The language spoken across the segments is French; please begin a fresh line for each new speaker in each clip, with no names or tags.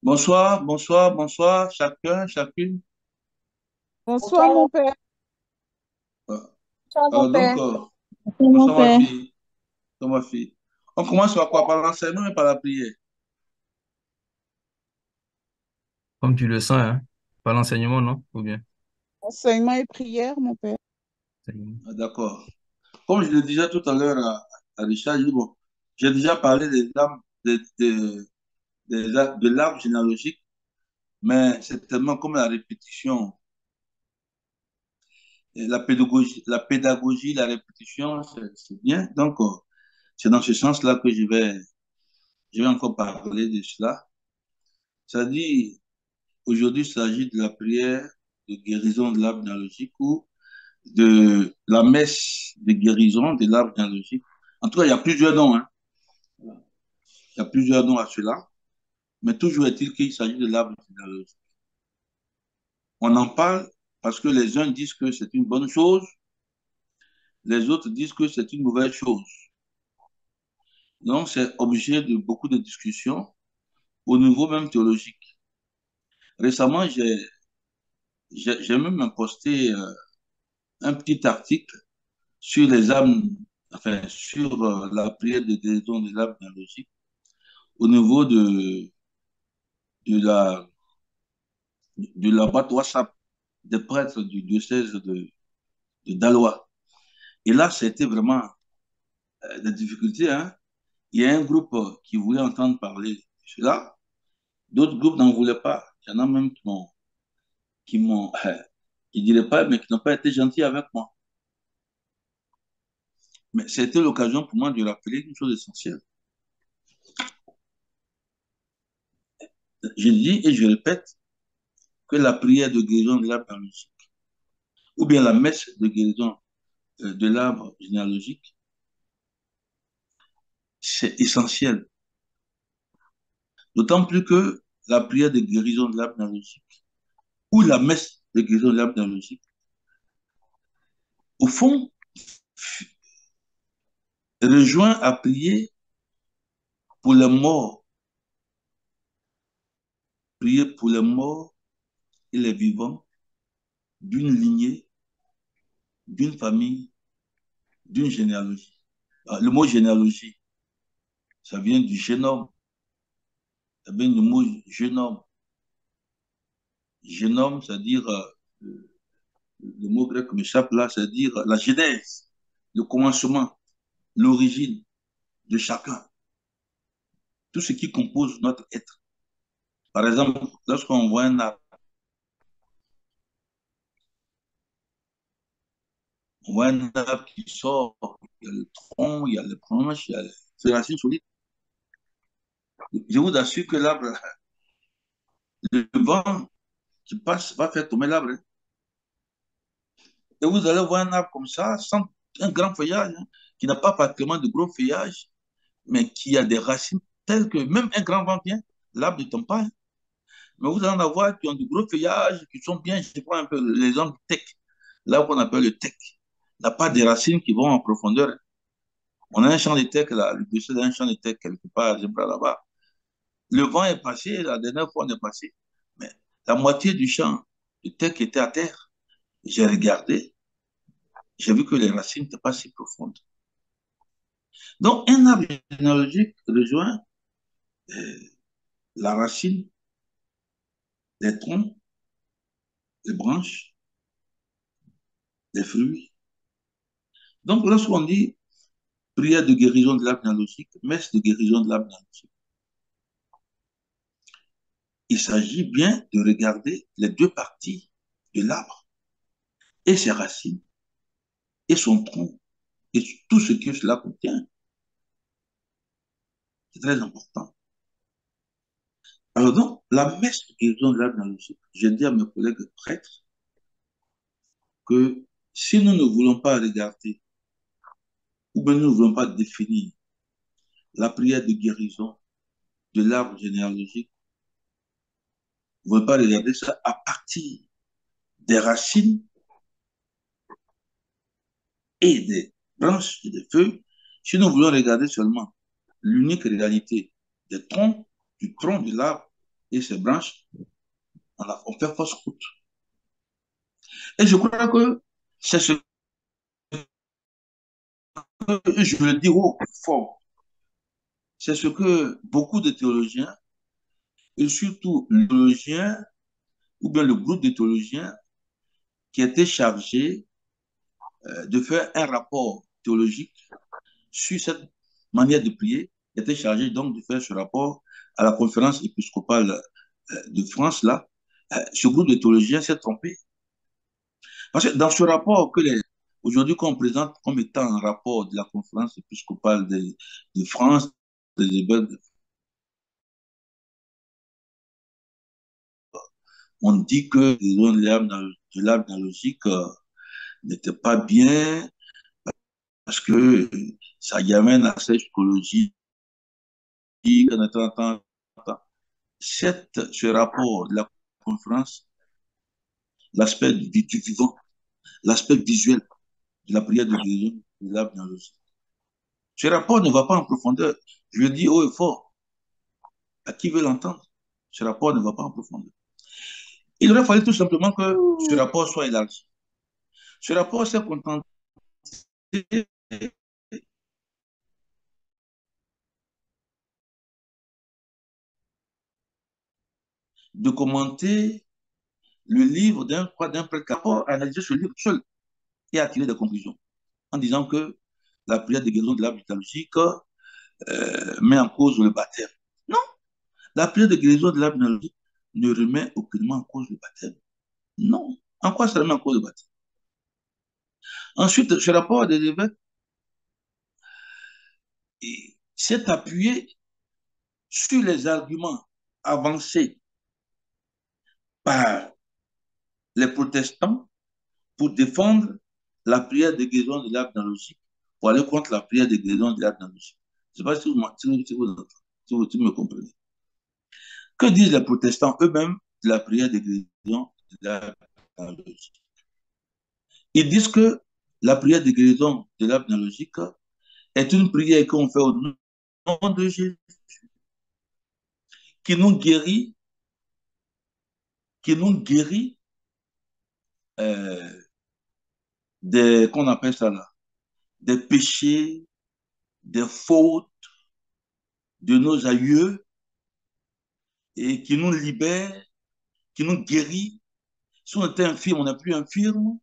Bonsoir, bonsoir, bonsoir, chacun, chacune.
Bonsoir, mon père.
Euh,
Bonsoir, mon
donc,
père.
C'est mon
bonsoir ma
père.
fille, bonsoir ma fille. On commence par quoi? Par l'enseignement et par la prière.
Comme tu le sens, hein? Par l'enseignement, non? Ou bien?
Enseignement et prière, mon père.
Enseignement.
Ah, d'accord. Comme je le disais tout à l'heure à Richard, j'ai dit, bon, j'ai déjà parlé des arbres, de l'arbre généalogique, mais c'est tellement comme la répétition, et la répétition, c'est bien. Donc, c'est dans ce sens-là que je vais encore parler de cela. C'est-à-dire, aujourd'hui, il s'agit de la prière de guérison de l'arbre généalogique ou de la messe de guérison de l'arbre généalogique. En tout cas, il y a plusieurs noms, hein. Il y a plusieurs noms à cela, mais toujours est-il qu'il s'agit de l'arbre généalogique. On en parle parce que les uns disent que c'est une bonne chose, les autres disent que c'est une mauvaise chose. Donc, c'est objet de beaucoup de discussions au niveau même théologique. Récemment, j'ai même posté un petit article sur les âmes, enfin, sur la prière de guérison des âmes biologiques au niveau de de la boîte WhatsApp des prêtres du diocèse de Dalois. Et là, c'était vraiment des difficultés, hein. Il y a un groupe qui voulait entendre parler de cela, d'autres groupes n'en voulaient pas. Il y en a même qui m'ont, je dirais pas, mais qui n'ont pas été gentils avec moi. Mais c'était l'occasion pour moi de rappeler une chose essentielle. Je dis et je répète que la prière de guérison de l'arbre généalogique, ou bien la messe de guérison de l'arbre généalogique, c'est essentiel. D'autant plus que la prière de guérison de l'arbre généalogique, ou la messe de guérison de l'arbre généalogique, au fond, rejoint à prier pour les morts, prier pour les morts et les vivants d'une lignée, d'une famille, d'une généalogie. Le mot généalogie, ça vient du génome, ça vient du mot génome. Génome, c'est-à-dire, le mot grec m'échappe là, c'est-à-dire la genèse, le commencement, l'origine de chacun, tout ce qui compose notre être. Par exemple, lorsqu'on voit un arbre, on voit un arbre qui sort, il y a le tronc, il y a les branches, il y a les racines solides. Je vous assure que l'arbre, le vent qui passe va faire tomber l'arbre, hein. Et vous allez voir un arbre comme ça, sans un grand feuillage, hein, qui n'a pas particulièrement de gros feuillage, mais qui a des racines telles que même un grand vent vient, l'arbre ne tombe pas, hein. Mais vous allez en avoir qui ont du gros feuillage, qui sont bien, je prends un peu l'exemple tech, là qu'on appelle le tech, n'a pas des racines qui vont en profondeur. On a un champ de tech là, le dessus d'un champ de tech quelque part, je prends là-bas. Le vent est passé, la dernière fois on est passé, mais la moitié du champ de tech était à terre. J'ai regardé, j'ai vu que les racines n'étaient pas si profondes. Donc, un arbre généalogique rejoint euh, la racine, les troncs, les branches, les fruits. Donc, lorsqu'on dit prière de guérison de l'arbre généalogique, messe de guérison de l'arbre généalogique, il s'agit bien de regarder les deux parties de l'arbre et ses racines et son tronc et tout ce que cela contient. C'est très important. Alors donc, la messe de guérison de l'arbre généalogique, je dis à mes collègues prêtres que si nous ne voulons pas regarder ou bien nous ne voulons pas définir la prière de guérison de l'arbre généalogique, vous ne pouvez pas regarder ça à partir des racines et des branches et des feuilles. Si nous voulons regarder seulement l'unique réalité des troncs, du tronc de l'arbre et ses branches, on fait fausse route. Et je crois que c'est ce que je le dis haut, fort, c'est ce que beaucoup de théologiens, et surtout le théologien, ou bien le groupe de théologiens qui était chargé de faire un rapport théologique sur cette manière de prier, était chargé donc de faire ce rapport à la conférence épiscopale de France, là. Ce groupe de théologiens s'est trompé. Parce que dans ce rapport aujourd'hui qu'on présente comme étant un rapport de la conférence épiscopale de France, des évêques, on dit que l'âme analogique n'était pas bien parce que ça y amène à cette psychologie. Ce rapport de la conférence, l'aspect du vivant, l'aspect visuel de la prière de guérison de l'âme analogique. Ce rapport ne va pas en profondeur. Je le dis haut et fort à qui veut l'entendre. Ce rapport ne va pas en profondeur. Il aurait fallu tout simplement que ce rapport soit élargi. Ce rapport s'est contenté de commenter le livre d'un prêtre, analyser ce livre seul et à tirer des conclusions en disant que la prière de guérison de l'âme liturgique met en cause le baptême. Non, la prière de guérison de l'âme liturgique ne remet aucunement en cause le baptême. Non. En quoi ça remet en cause le baptême? Ensuite, ce rapport des évêques s'est appuyé sur les arguments avancés par les protestants pour défendre la prière de guérison de l'âme analogique, pour aller contre la prière de guérison de l'âme analogique. Je ne sais pas si vous me comprenez. Que disent les protestants eux-mêmes de la prière de guérison de l'âme analogique? Ils disent que la prière de guérison de l'âme analogique est une prière qu'on fait au nom de Jésus, qui nous guérit, qui nous guérit euh, qu'on appelle ça là, des péchés, des fautes de nos aïeux et qui nous libère, qui nous guérit. Si on était infirme, on n'est plus infirme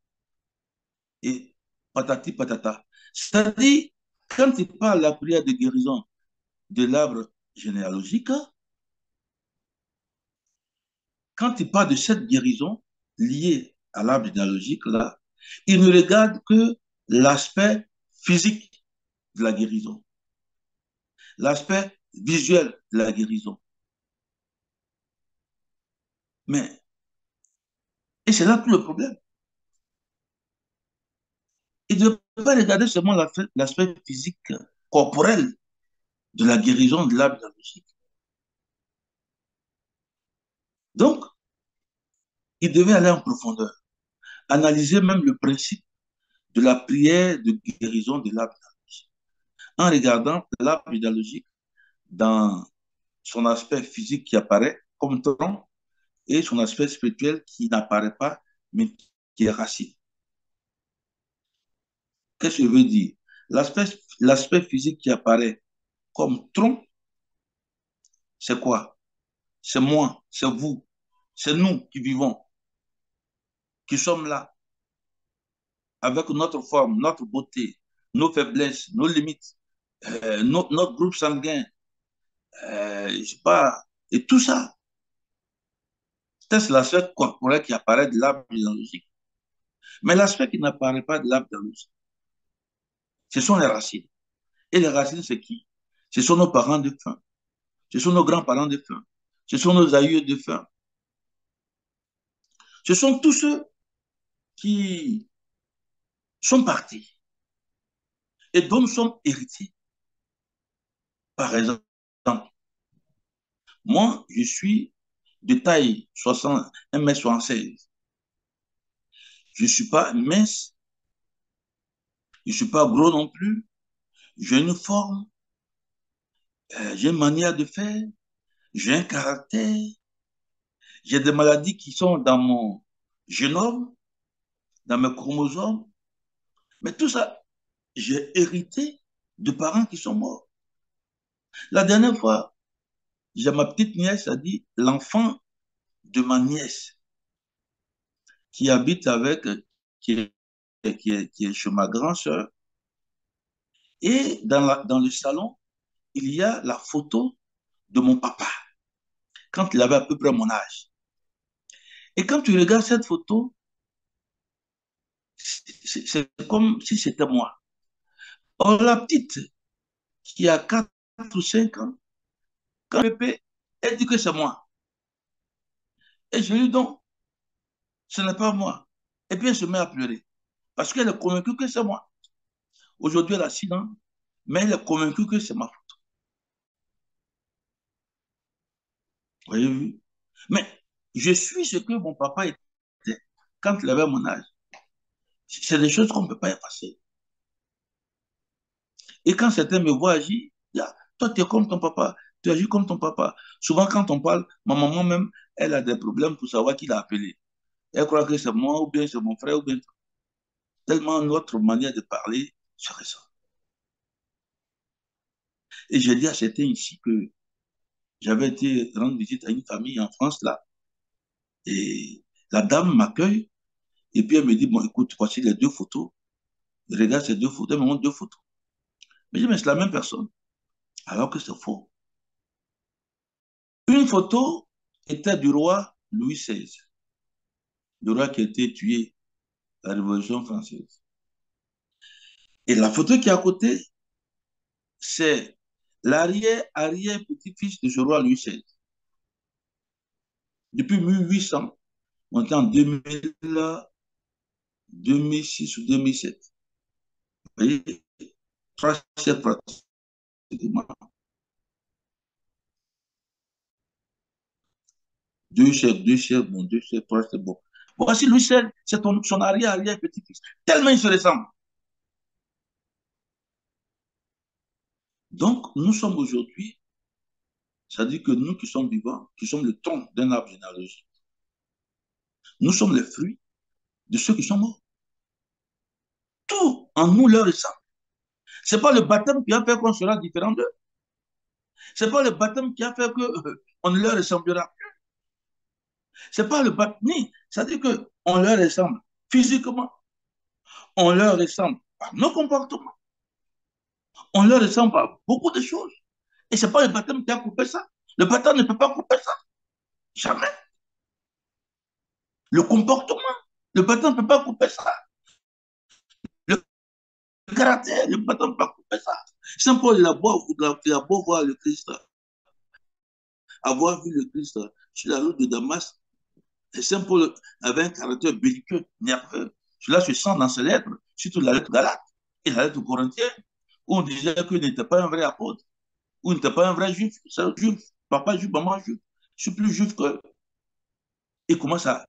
et patati patata. C'est-à-dire, quand il parle de la prière de guérison de l'arbre généalogique, quand il parle de cette guérison liée à l'arbre généalogique, là, il ne regarde que l'aspect physique de la guérison, l'aspect visuel de la guérison. Mais, et c'est là tout le problème. Il ne peut pas regarder seulement l'aspect physique, corporel de la guérison de l'arbre généalogique. Donc, il devait aller en profondeur, analyser même le principe de la prière de guérison de l'arbre généalogique, en regardant l'arbre généalogique dans son aspect physique qui apparaît comme tronc et son aspect spirituel qui n'apparaît pas, mais qui est racine. Qu'est-ce que je veux dire? L'aspect physique qui apparaît comme tronc, c'est quoi? C'est moi, c'est vous, c'est nous qui vivons, qui sommes là, avec notre forme, notre beauté, nos faiblesses, nos limites, notre groupe sanguin, je sais pas, et tout ça. C'est l'aspect corporel qui apparaît de l'arbre généalogique. Mais l'aspect qui n'apparaît pas de l'arbre généalogique, ce sont les racines. Et les racines, c'est qui? Ce sont nos parents de faim. Ce sont nos grands-parents de faim. Ce sont nos aïeux de faim. Ce sont tous ceux qui sont partis et dont nous sommes héritiers. Par exemple, moi, je suis de taille 60, 1m76. Je ne suis pas mince, je ne suis pas gros non plus. J'ai une forme, j'ai une manière de faire, j'ai un caractère, J'ai des maladies qui sont dans mon génome, dans mes chromosomes. Mais tout ça, j'ai hérité de parents qui sont morts. La dernière fois, j'ai ma petite nièce, a dit, l'enfant de ma nièce qui habite avec, qui qui est chez ma grand-sœur. Et dans le salon, il y a la photo de mon papa quand il avait à peu près mon âge. Et quand tu regardes cette photo, c'est comme si c'était moi. Or, la petite qui a 4 ou 5 ans, quand bébé, elle dit que c'est moi. Et je lui dis donc, ce n'est pas moi. Et puis elle se met à pleurer. Parce qu'elle est convaincue que c'est moi. Aujourd'hui, elle a 6 ans, mais elle est convaincue que c'est ma faute. Vous voyez, vu? Mais je suis ce que mon papa était quand il avait mon âge. C'est des choses qu'on ne peut pas effacer. Et quand certains me voient agir, ah, toi, tu es comme ton papa, tu agis comme ton papa. Souvent, quand on parle, ma maman même, elle a des problèmes pour savoir qui l'a appelé. Elle croit que c'est moi, ou bien c'est mon frère, ou bien tellement notre manière de parler se ressent. Et j'ai dit à certains ici que j'avais été rendre visite à une famille en France, là, et la dame m'accueille, et puis elle me dit, bon, écoute, voici les 2 photos, regarde ces 2 photos, elle me montre 2 photos. Mais je dis, mais c'est la même personne, alors que c'est faux. Une photo était du roi Louis XVI, le roi qui a été tué à la Révolution française. Et la photo qui est à côté, c'est l'arrière-arrière-petit-fils de ce roi Louis XVI. Depuis 1800, on était en 2000, 2006 ou 2007. Vous voyez, 3 siècles pratiquement. 2 siècles, bon, 2 siècles, 3 siècles, bon. Voici Louis XVI, c'est son arrière-arrière-petit-fils. Tellement il se ressemble. Donc, nous sommes aujourd'hui, c'est-à-dire que nous qui sommes vivants, qui sommes le tronc d'un arbre généalogique, nous sommes les fruits de ceux qui sont morts. Tout en nous leur ressemble. Ce n'est pas le baptême qui a fait qu'on sera différent d'eux. Ce n'est pas le baptême qui a fait qu'on ne leur ressemblera. Ce n'est pas le baptême, c'est-à-dire qu'on leur ressemble physiquement, on leur ressemble par nos comportements, on leur ressemble par beaucoup de choses. Et ce n'est pas le baptême qui a coupé ça. Le baptême ne peut pas couper ça. Jamais. Le comportement, le baptême ne peut pas couper ça. Le caractère, le baptême ne peut pas couper ça. Saint Paul, il a beau voir le Christ, avoir vu le Christ sur la route de Damas. Et Saint Paul avait un caractère belliqueux, nerveux. Cela se sent dans ses lettres, surtout la lettre Galate et la lettre Corinthienne, où on disait qu'il n'était pas un vrai apôtre, où il n'était pas un vrai juif. C'est un juif, papa juif, maman juif. Je suis plus juif que. Il commence à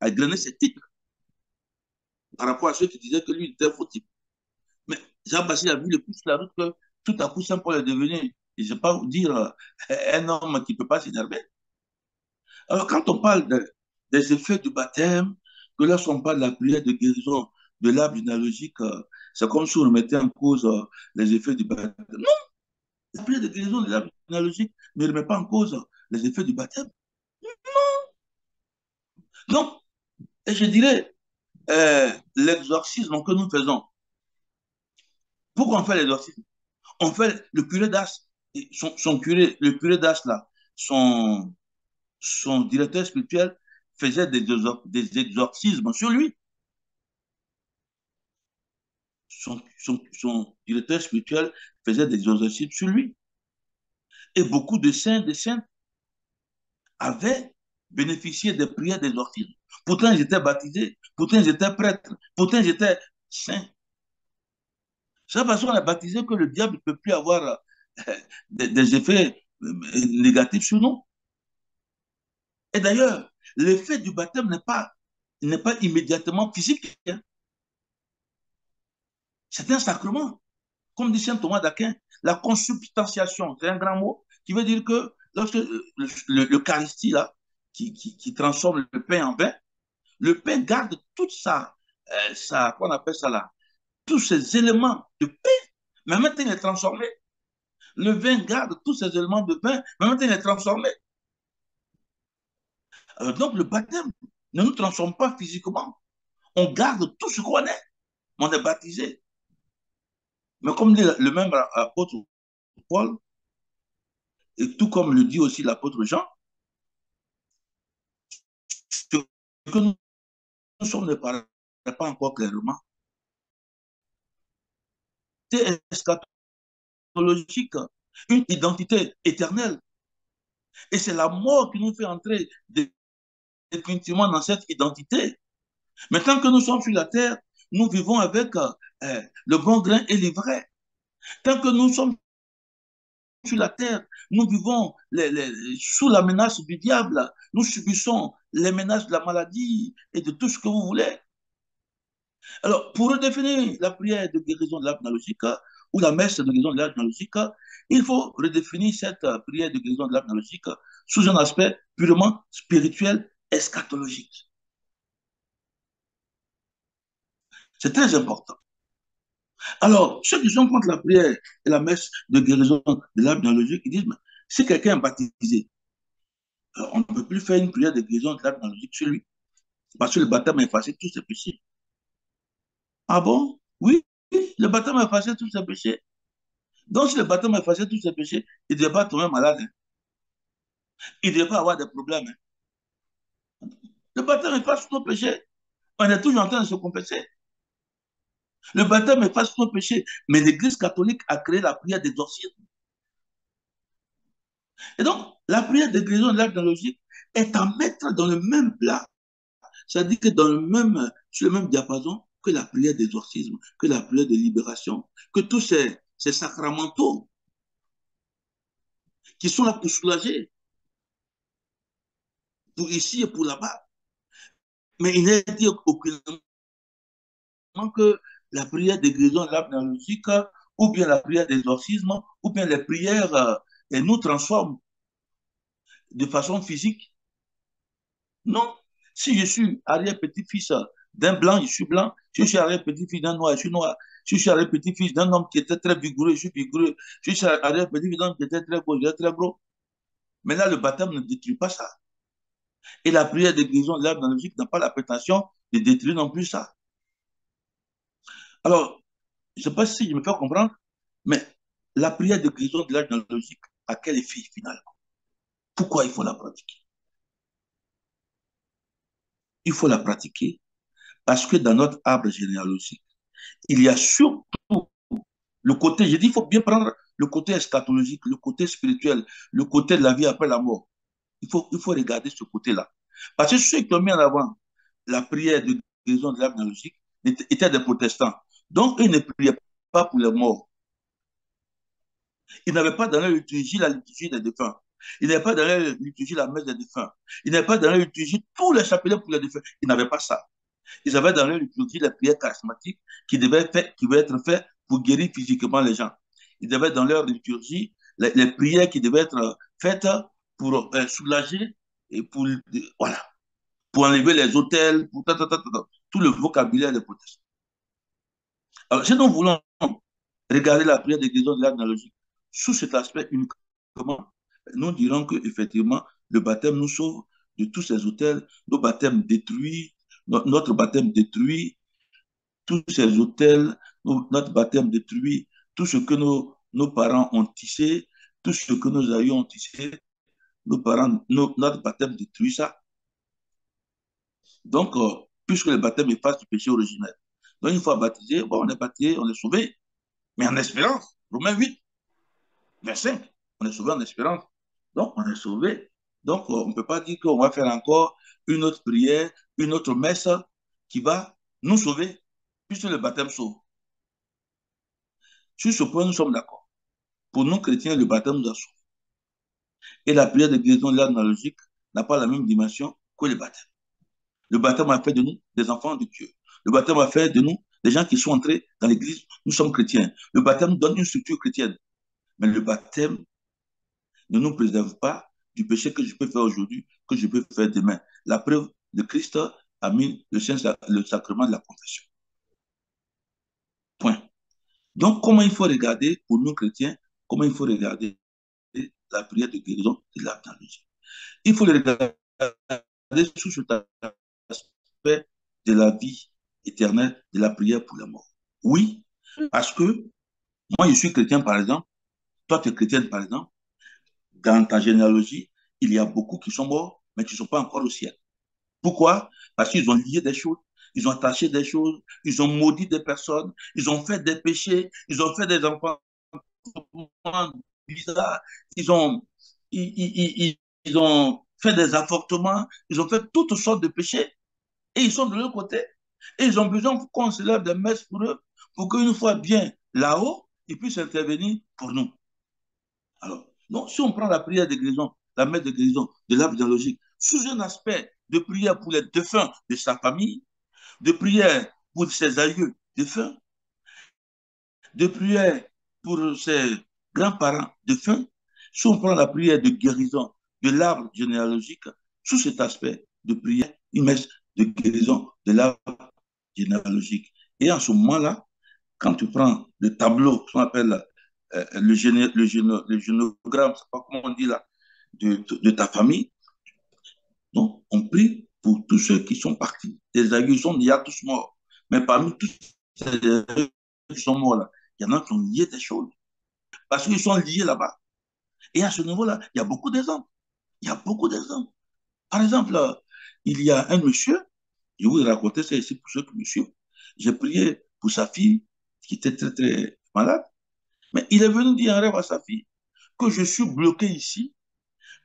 glaner ses titres par rapport à ceux qui disaient que lui était fautif. Mais Jean-Baptiste a vu le coup sur la route que tout à coup Saint Paul est devenu, je ne sais pas vous dire, un homme qui ne peut pas s'énerver. Alors, quand on parle des effets du baptême, que lorsqu'on parle de la prière de guérison de l'arbre généalogique, c'est comme si on remettait en cause les effets du baptême. Non, la prière de guérison de l'arbre généalogique ne remet pas en cause les effets du baptême. Donc, et je dirais, l'exorcisme que nous faisons, pourquoi on fait l'exorcisme? On fait le curé d'As, le curé d'As là, son, son directeur spirituel faisait des exorcismes sur lui. Son directeur spirituel faisait des exorcismes sur lui. Et beaucoup de saints, de saintes avaient bénéficié des prières d'exorcisme. Pourtant, ils étaient baptisés, pourtant, ils étaient prêtres, pourtant, ils étaient saints. C'est parce qu'on a baptisé que le diable ne peut plus avoir des effets négatifs sur nous. Et d'ailleurs, l'effet du baptême n'est pas immédiatement physique. Hein. C'est un sacrement. Comme dit saint Thomas d'Aquin, la consubstantiation, c'est un grand mot qui veut dire que lorsque l'Eucharistie, là, qui transforme le pain en vin, le pain garde toute qu'on appelle ça là, tous ces éléments de pain, mais maintenant il est transformé. Le vin garde tous ces éléments de pain, mais maintenant il est transformé. Alors donc le baptême ne nous transforme pas physiquement. On garde tout ce qu'on est. On est baptisé. Mais comme dit le même apôtre Paul, et tout comme le dit aussi l'apôtre Jean, ce que nous sommes ne paraît pas encore clairement. C'est eschatologique, une identité éternelle. Et c'est la mort qui nous fait entrer définitivement dans cette identité. Mais tant que nous sommes sur la terre, nous vivons avec le bon grain et l'ivraie. Tant que nous sommes sur la terre, nous vivons sous la menace du diable. Nous subissons les menaces de la maladie et de tout ce que vous voulez. Alors, pour redéfinir la prière de guérison de l'arbre analogique ou la messe de guérison de l'arbre analogique, il faut redéfinir cette prière de guérison de l'arbre analogique sous un aspect purement spirituel, eschatologique. C'est très important. Alors, ceux qui sont contre la prière et la messe de guérison de l'arbre analogique, ils disent, si quelqu'un est baptisé, on ne peut plus faire une prière de guérison de l'arbre analogique sur lui, parce que le baptême a effacé tous ses péchés. Ah bon? Oui, le baptême a effacé tous ses péchés. Donc, si le baptême a effacé tous ses péchés, il ne devait pas tomber malade. Hein. Il ne devait pas avoir des problèmes. Hein. Le baptême efface nos péchés. On est toujours en train de se confesser. Le baptême efface nos péchés. Mais l'Église catholique a créé la prière d'exorcisme. Et donc, la prière de guérison de l'arbre analogique est à mettre dans le même plat, c'est-à-dire que sur le même diapason que la prière d'exorcisme, que la prière de libération, que tous ces sacramentaux qui sont là pour soulager, pour ici et pour là-bas. Mais il n'est dit aucunement que la prière de guérison de l'arbre analogique ou bien la prière d'exorcisme ou bien les prières nous transforment de façon physique. Non. Si je suis arrière-petit-fils d'un blanc, je suis blanc. Si je suis arrière-petit-fils d'un noir, je suis noir. Si je suis arrière-petit-fils d'un homme qui était très vigoureux, je suis vigoureux. Si je suis arrière-petit-fils d'un homme qui était très gros, je suis très gros. Mais là, le baptême ne détruit pas ça. Et la prière de guérison de l'arbre analogique n'a pas la prétention de détruire non plus ça. Alors, je ne sais pas si je me fais comprendre, mais la prière de guérison de l'arbre analogique a quel effet final? Pourquoi il faut la pratiquer? Il faut la pratiquer parce que dans notre arbre généalogique, il y a surtout le côté, je dis, il faut bien prendre le côté eschatologique, le côté spirituel, le côté de la vie après la mort. Il faut regarder ce côté-là. Parce que ceux qui ont mis en avant la prière de guérison de l'arbre analogique étaient des protestants. Donc, ils ne priaient pas pour les morts. Ils n'avaient pas dans leur liturgie la liturgie des défunts. Ils n'avaient pas dans leur liturgie la messe des défunts. Ils n'avaient pas dans leur liturgie tous les chapelets pour les défunts. Ils n'avaient pas ça. Ils avaient dans leur liturgie les prières charismatiques qui devaient être faites pour guérir physiquement les gens. Ils avaient dans leur liturgie les prières qui devaient être faites pour soulager et voilà, pour enlever les autels, pour tout le vocabulaire des protestants. Alors, si nous voulons regarder la prière de guérison de l'arbre analogique sous cet aspect uniquement, nous dirons qu'effectivement, le baptême nous sauve de tous ces autels, nos baptêmes détruits, notre baptême détruit, tous ces autels, notre baptême détruit, tout ce que nos parents ont tissé, tout ce que nos aïeux ont tissé, notre baptême détruit ça. Donc, puisque le baptême efface du péché originel. Donc, une fois baptisé, bon, on est baptisé, on est sauvé, mais en espérance. Romains 8, verset 5, on est sauvé en espérance. Donc, on est sauvé. Donc, on ne peut pas dire qu'on va faire encore une autre prière, une autre messe qui va nous sauver, puisque le baptême sauve. Sur ce point, nous sommes d'accord. Pour nous, chrétiens, le baptême nous a sauvés. Et la prière de guérison de l'arbre analogique n'a pas la même dimension que le baptême. Le baptême a fait de nous des enfants de Dieu. Le baptême a fait de nous des gens qui sont entrés dans l'église. Nous sommes chrétiens. Le baptême nous donne une structure chrétienne. Mais le baptême ne nous préserve pas du péché que je peux faire aujourd'hui, que je peux faire demain. La preuve, le Christ a mis le sacrement de la confession. Point. Donc, comment il faut regarder, pour nous chrétiens, comment il faut regarder la prière de guérison de l'arbre généalogique? Il faut le regarder sous cet aspect de la vie éternelle, de la prière pour la mort. Oui, parce que moi, je suis chrétien, par exemple, toi, tu es chrétienne, par exemple, dans ta généalogie, il y a beaucoup qui sont morts, mais qui ne sont pas encore au ciel. Pourquoi? Parce qu'ils ont lié des choses, ils ont attaché des choses, ils ont maudit des personnes, ils ont fait des péchés, ils ont fait des enfants bizarres, ils ont, ils ont fait des avortements, ils ont fait toutes sortes de péchés et ils sont de l'autre côté. Et ils ont besoin qu'on se lève des messes pour eux, pour qu'une fois bien là-haut, ils puissent intervenir pour nous. Alors, donc, si on prend la prière de guérison, la messe de guérison de l'arbre généalogique, sous un aspect de prière pour les défunts de sa famille, de prière pour ses aïeux défunts, de prière pour ses grands-parents défunts, si on prend la prière de guérison de l'arbre généalogique, sous cet aspect de prière, une messe de guérison de l'arbre généalogique. Et en ce moment-là, quand tu prends le tableau qu'on appelle le génogramme, je ne sais pas comment on dit là, de ta famille, donc on prie pour tous ceux qui sont partis. Les aïeux sont déjà tous morts. Mais parmi tous ces aïeux qui sont morts là, il y en a qui ont lié des choses. Parce qu'ils sont liés là-bas. Et à ce niveau-là, il y a beaucoup d'exemples. Il y a beaucoup d'exemples. Par exemple, il y a un monsieur, je vous raconter ça ici pour ceux qui me suivent. J'ai prié pour sa fille qui était très, très malade. Mais il est venu dire en rêve à sa fille que je suis bloqué ici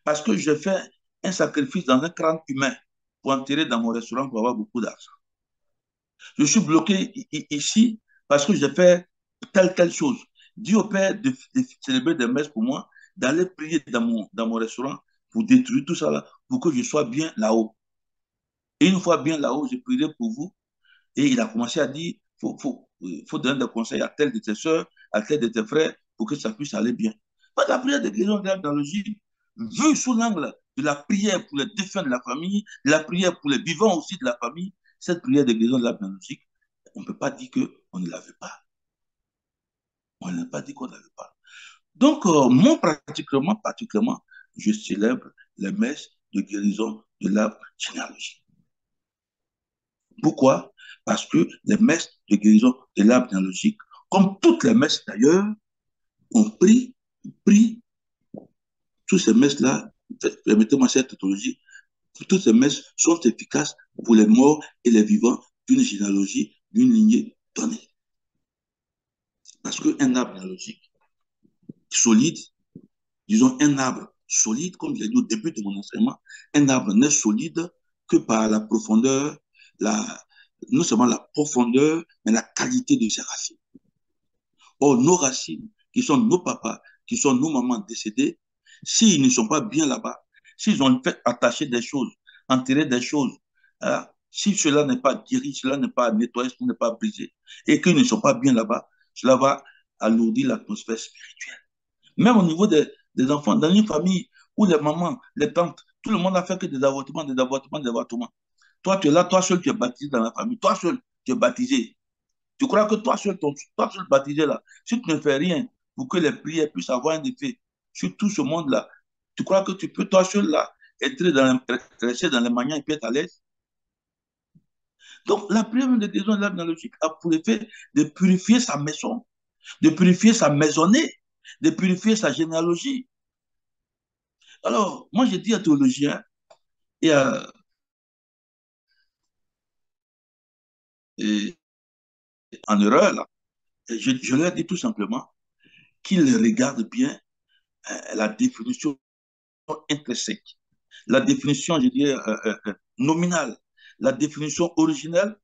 parce que j'ai fait un sacrifice dans un crâne humain pour enterrer dans mon restaurant pour avoir beaucoup d'argent. Je suis bloqué ici parce que j'ai fait telle chose. Dis au Père de célébrer des messes pour moi, d'aller prier dans mon restaurant pour détruire tout ça là, pour que je sois bien là-haut. Et une fois bien là-haut, je prierai pour vous. Et il a commencé à dire, faut donner des conseils à tel de tes soeurs, à tel de tes frères, pour que ça puisse aller bien. Mais la prière de guérison de l'analogie, vue sous l'angle de la prière pour les défunts de la famille, de la prière pour les vivants aussi de la famille, cette prière de guérison de l'analogie, on ne peut pas dire qu'on ne l'avait pas. On n'a pas dit qu'on n'avait pas. Donc, moi, particulièrement, je célèbre les messes de guérison de l'arbre généalogique. Pourquoi? Parce que les messes de guérison de l'arbre généalogique, comme toutes les messes d'ailleurs, ont pris toutes ces messes-là, permettez-moi cette tautologie, toutes ces messes sont efficaces pour les morts et les vivants d'une généalogie, d'une lignée donnée. Parce qu'un arbre généalogique solide, disons un arbre solide, comme je l'ai dit au début de mon enseignement, un arbre n'est solide que par la profondeur, non seulement la profondeur, mais la qualité de ses racines. Or, nos racines, qui sont nos papas, qui sont nos mamans décédées, s'ils ne sont pas bien là-bas, s'ils ont fait attacher des choses, enterrer des choses, hein, si cela n'est pas guéri, cela n'est pas nettoyé, cela n'est pas brisé, et qu'ils ne sont pas bien là-bas, cela va alourdir l'atmosphère spirituelle. Même au niveau des enfants, dans une famille où les mamans, les tantes, tout le monde a fait que des avortements, des avortements, des avortements. Toi, tu es là, toi seul, tu es baptisé dans la famille. Toi seul, tu es baptisé. Tu crois que toi seul baptisé là, si tu ne fais rien pour que les prières puissent avoir un effet sur tout ce monde-là, tu crois que tu peux toi seul là rester dans les manières et puis être à l'aise? Donc, la prière de guérison de l'arbre généalogique a pour effet de purifier sa maison, de purifier sa maisonnée, de purifier sa généalogie. Alors, moi, j'ai dit à théologiens et, et en erreur, là, je leur dis tout simplement qu'ils regardent bien la définition intrinsèque, la définition, je dirais, nominale, la définition originelle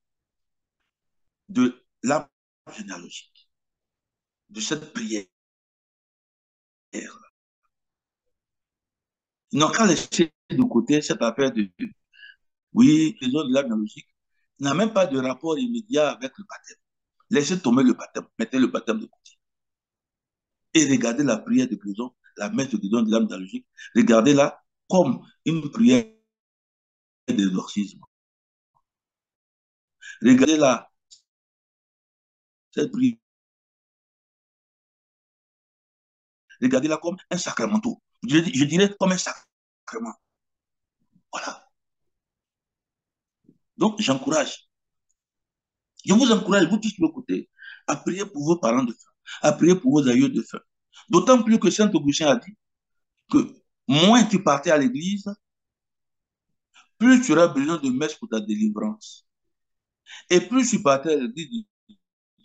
de l'arbre généalogique, de cette prière. Ils n'ont qu'à laisser de côté cette affaire de, oui, les autres de l'arbre généalogique n'a même pas de rapport immédiat avec le baptême. Laissez tomber le baptême, mettez le baptême de côté. Et regardez la prière de guérison, la messe de guérison de l'âme généalogique, regardez-la comme une prière d'exorcisme. Regardez là, cette prière, regardez-la comme un sacramental. Je dirais comme un sacrement. Voilà. Donc, j'encourage. Je vous encourage, vous tous de l'autre côté, à prier pour vos parents de faim, à prier pour vos aïeux de faim. D'autant plus que Saint Augustin a dit que moins tu partais à l'église, plus tu auras besoin de messe pour ta délivrance. Et plus tu partais à l'église de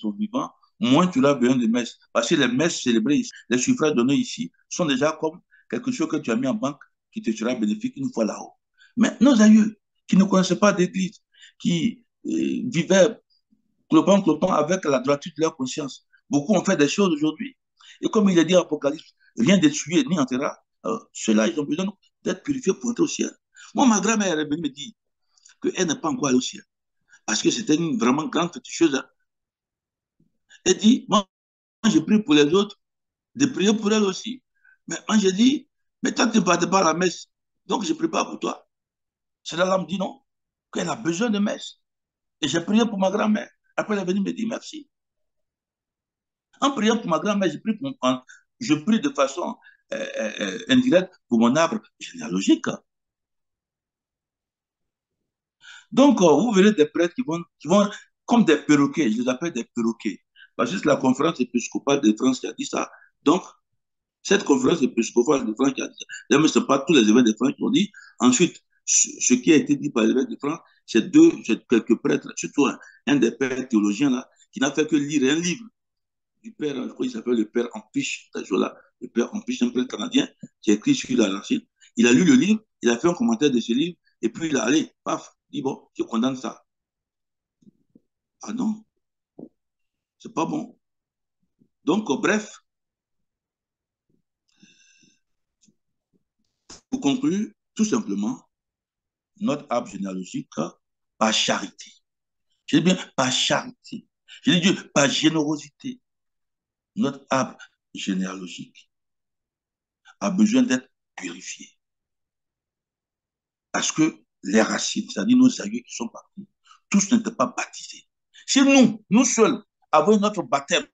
ton vivant, moins tu auras besoin de messe. Parce que les messes célébrées ici, les suffrages donnés ici, sont déjà comme quelque chose que tu as mis en banque qui te sera bénéfique une fois là-haut. Mais nos aïeux, qui ne connaissaient pas d'église, qui vivaient clopant avec la droiture de leur conscience. Beaucoup ont fait des choses aujourd'hui. Et comme il est dit en Apocalypse, rien n'est tué ni enterré. Ceux-là, ils ont besoin d'être purifiés pour entrer au ciel. Moi, ma grand-mère est venue me dire qu'elle n'est pas encore allée au ciel. Parce que c'était une vraiment grande féticheuse. Hein. Elle dit, moi, j'ai prié pour les autres, de prier pour elle aussi. Mais moi, j'ai dit, mais toi, tu ne partais pas à la messe. Donc, je ne prie pas pour toi. C'est là, là, me dit non, qu'elle a besoin de messe. Et j'ai prié pour ma grand-mère. Après, elle est venue me dire merci. En priant pour ma grand-mère, je prie de façon indirecte pour mon arbre généalogique. Donc, vous verrez des prêtres qui vont comme des perroquets, je les appelle des perroquets. Parce que c'est la conférence épiscopale de France qui a dit ça. Donc, cette conférence épiscopale de France qui a dit ça, mais ce n'est pas tous les évêques de France qui ont dit. Ensuite, ce qui a été dit par les évêques de France, c'est quelques prêtres, surtout un des pères théologiens là, qui n'a fait que lire un livre du père, je crois qu'il s'appelle le père Ampiche, le père Ampiche, un père canadien, qui a écrit sur la racine. Il a lu le livre, il a fait un commentaire de ce livre, et puis il a allé, paf, il dit bon, je condamne ça. Ah non, c'est pas bon. Donc, bref, pour conclure, tout simplement, notre arbre généalogique, par charité. Je dis bien par charité. Je dis Dieu, par générosité. Notre arbre généalogique a besoin d'être purifié. Parce que les racines, c'est-à-dire nos aïeux qui sont partis, tous n'étaient pas baptisés. Si nous seuls, avons notre baptême,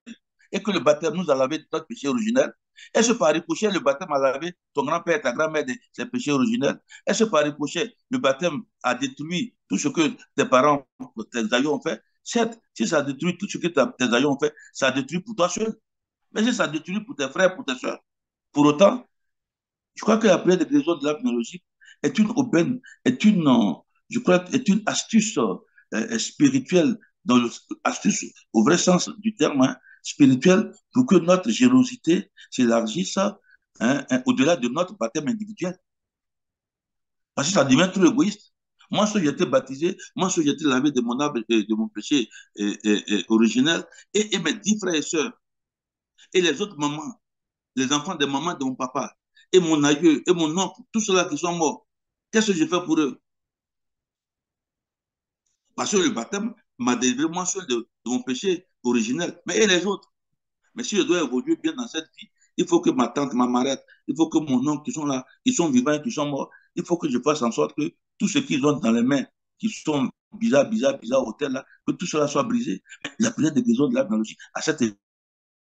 et que le baptême nous a lavé de notre péché originel, est-ce par ricochet, le baptême a lavé ton grand-père, ta grand-mère de ses péchés originels? Est-ce par ricochet, le baptême a détruit tout ce que tes parents, tes aïeux ont fait? Certes, si ça détruit tout ce que tes aïeux ont fait, ça détruit pour toi seul. Mais si ça détruit pour tes frères, pour tes soeurs, pour autant, je crois que la prière de guérison de l'arbre généalogique est une aubaine, je crois, est une astuce spirituelle, astuce au vrai sens du terme, hein, spirituelle, pour que notre générosité s'élargisse au-delà de notre baptême individuel. Parce que ça devient trop égoïste. Moi, si j'ai été baptisé, moi, si j'ai été lavé de mon âme, de mon péché originel, et mes 10 frères et sœurs, et les autres mamans, les enfants des mamans de mon papa, et mon aïeux, et mon oncle, tous ceux-là qui sont morts, qu'est-ce que je fais pour eux? Parce que le baptême m'a délivré moi seul de mon péché originel, mais et les autres? Mais si je dois évoluer bien dans cette vie, il faut que ma tante, ma marraine, il faut que mon oncle qui sont là, qui sont vivants et qui sont morts, il faut que je fasse en sorte que tout ce qu'ils ont dans les mains, qui sont bizarres, hôtels là, que tout cela soit brisé. La prière de guérison de l'analogie à cet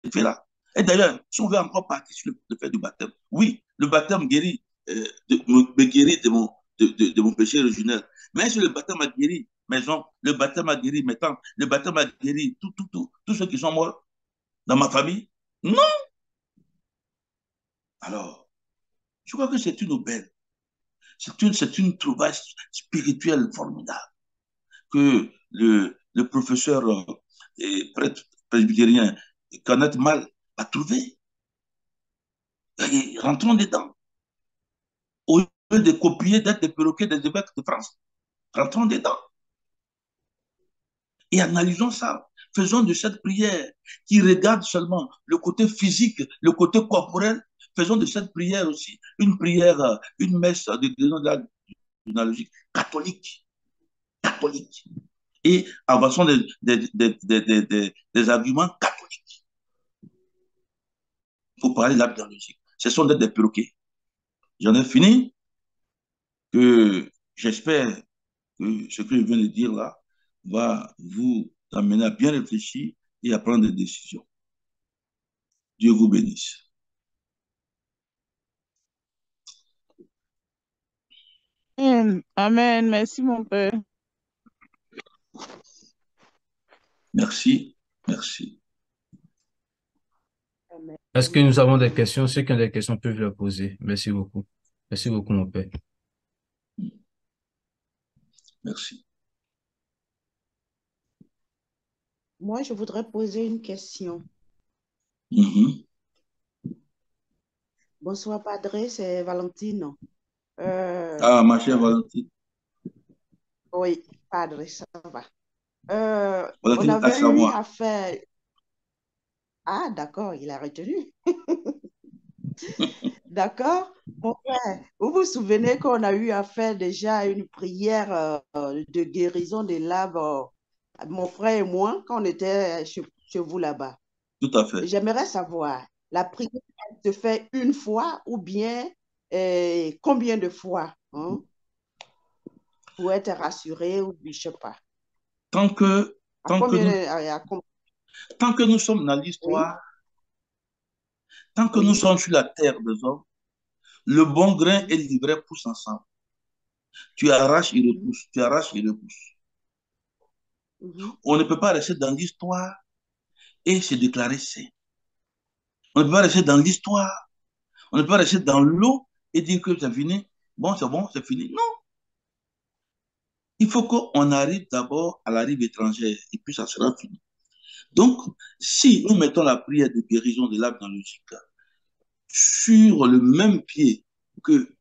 effet-là. Et d'ailleurs, si on veut encore partir sur le fait du baptême, oui, le baptême guérit, me guérit de mon péché originel. Mais si le baptême a guéri mes oncles, le baptême a guéri mes tantes, le baptême a guéri tous ceux qui sont morts dans ma famille, non. Alors, je crois que c'est une aubaine. C'est une trouvaille spirituelle formidable que le professeur et prêtre presbytérien Kenneth Mal a trouvé. Et rentrons dedans. Au lieu de copier, d'être des perroquets des évêques de France, rentrons dedans. Et analysons ça. Faisons de cette prière qui regarde seulement le côté physique, le côté corporel, faisons de cette prière aussi une prière, une messe de guérison généalogique catholique. Catholique. Et avançons des arguments catholiques pour parler de l'arbre généalogique. Ce sont des perroquets. J'en ai fini. que j'espère que ce que je viens de dire là va vous amener à bien réfléchir et à prendre des décisions. Dieu vous bénisse.
Amen. Amen. Merci, mon père.
Merci, merci.
Est-ce que nous avons des questions? Ceux qui ont des questions peuvent les poser. Merci beaucoup. Merci beaucoup, mon père.
Merci.
Moi, je voudrais poser une question.
Mhm.
Bonsoir, Padre, c'est Valentine.
Ah, ma chère Valentine.
Oui, Padre, ça va. On
Valentine, à
avait eu
savoir.
affaire. Ah, d'accord, il a retenu. D'accord. Mon frère, vous vous souvenez qu'on a eu affaire déjà à une prière de guérison des labs, mon frère et moi, quand on était chez vous là-bas.
Tout à fait.
J'aimerais savoir, la prière elle se fait une fois ou bien combien de fois hein, pour être rassuré ou je ne sais pas.
Tant que,
À
tant que
combien,
nous, tant que nous sommes dans
oui,
l'histoire, tant que nous
oui.
sommes sur la terre des hommes, le bon grain et
Mhm,
l'ivraie poussent ensemble. Tu arraches, il
mhm,
repousse. Tu arraches, il repousse.
mhm,
On ne peut pas rester dans l'histoire et se déclarer saint. On ne peut pas rester dans l'histoire. On ne peut pas rester dans l'eau et dire que c'est fini. Bon, c'est fini. Non. Il faut qu'on arrive d'abord à la rive étrangère et puis ça sera fini. Donc, si nous mettons la prière de guérison de l'âme dans le logique sur le même pied que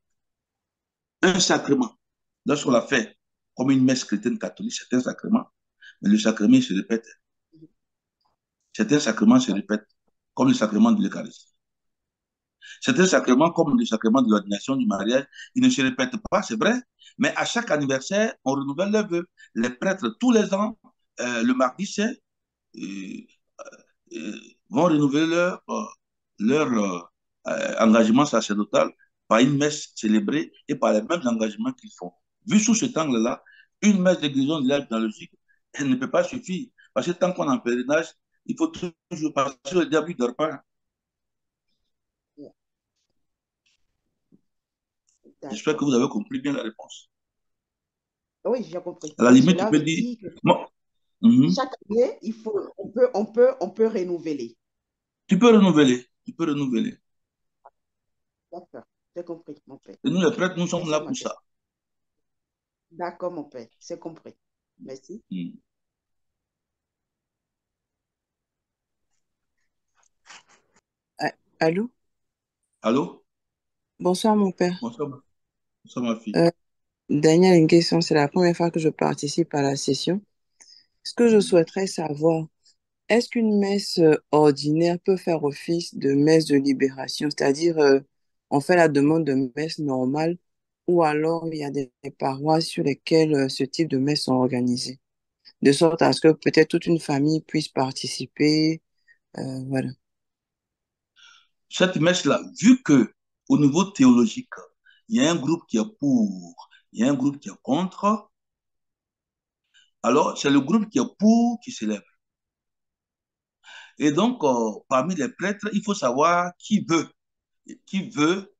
un sacrement, lorsqu'on l'a fait comme une messe chrétienne catholique, c'est un sacrement, mais le sacrement se répète. Certains sacrements se répètent, comme le sacrement de l'Eucharistie. Certains sacrements, comme le sacrement de l'ordination du mariage, ils ne se répètent pas, c'est vrai, mais à chaque anniversaire, on renouvelle les vœux. Les prêtres, tous les ans, le mardi saint, euh, euh, vont renouveler leur engagement sacerdotal par une messe célébrée et par les mêmes engagements qu'ils font. Vu sous cet angle-là, une messe de guérison de l'âge dans le cycle, elle ne peut pas suffire. Parce que tant qu'on est en pèlerinage, il faut toujours passer le diable ne dort pas. J'espère que
d'accord.
vous avez compris bien la réponse.
Oui, j'ai compris.
À la
Donc,
limite, tu
cela
peux
veut
dire,
dire que
bon, mhm,
chaque année, on peut renouveler.
tu peux renouveler, tu peux renouveler.
D'accord, j'ai compris, mon père.
Et nous, les prêtres, nous
C'est
sommes
ça
là
ma
pour
question.
ça.
D'accord, mon père, c'est compris. Merci.
Mhm.
Allô?
Allô?
Bonsoir mon père.
Bonsoir, bonsoir, ma fille.
Euh, Daniel, une question, c'est la première fois que je participe à la session. Ce que je souhaiterais savoir, est-ce qu'une messe ordinaire peut faire office de messe de libération? C'est-à-dire, on fait la demande de messe normale ou alors il y a des paroisses sur lesquelles ce type de messe sont organisées, de sorte à ce que peut-être toute une famille puisse participer. Voilà.
Cette messe-là, vu que au niveau théologique, il y a un groupe qui est pour, il y a un groupe qui est contre, alors c'est le groupe qui est pour qui s'élève. Et donc, parmi les prêtres, il faut savoir qui veut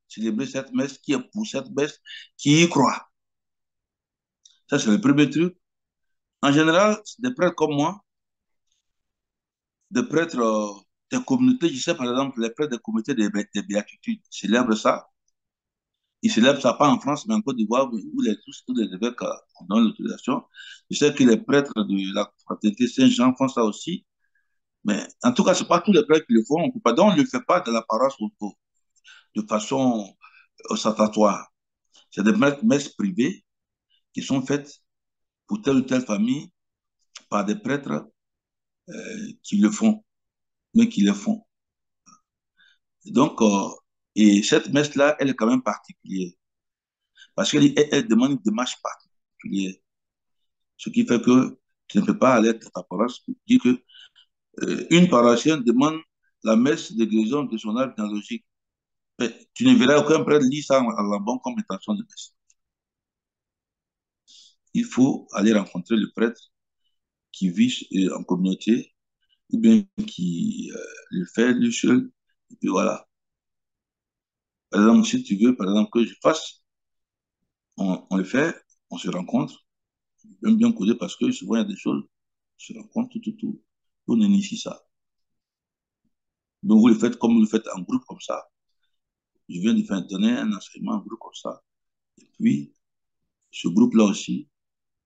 célébrer cette messe, qui est pour cette messe, qui y croit. Ça, c'est le premier truc. En général, des prêtres comme moi, des prêtres des communautés, je sais par exemple, les prêtres des communautés des béatitudes célèbrent ça. Ils célèbrent ça pas en France, mais en Côte d'Ivoire, où tous les évêques ont donné l'autorisation. Je sais que les prêtres de la fraternité Saint-Jean font ça aussi. Mais en tout cas, ce n'est pas tous les prêtres qui le font. On peut pas, donc, on ne le fait pas de la paroisse de façon ostentatoire. C'est des messes privées qui sont faites pour telle ou telle famille par des prêtres qui le font, mais qui le font. Donc, et cette messe-là, elle est quand même particulière parce qu'elle demande une démarche particulière. Ce qui fait que tu ne peux pas aller à ta paroisse pour dire que une paroissienne demande la messe de guérison de son âge logique. Tu ne verras aucun prêtre lire ça en lambon comme intention de messe. il faut aller rencontrer le prêtre qui vit en communauté, ou bien qui le fait lui seul. Et puis voilà. Par exemple, si tu veux, par exemple, que je fasse, on le fait, on se rencontre, j'aime bien causer parce que souvent il y a des choses, on se rencontre, tout. On initie ça. Donc vous le faites comme vous le faites en groupe comme ça. Je viens de faire donner un enseignement en groupe comme ça. Et puis, ce groupe-là aussi,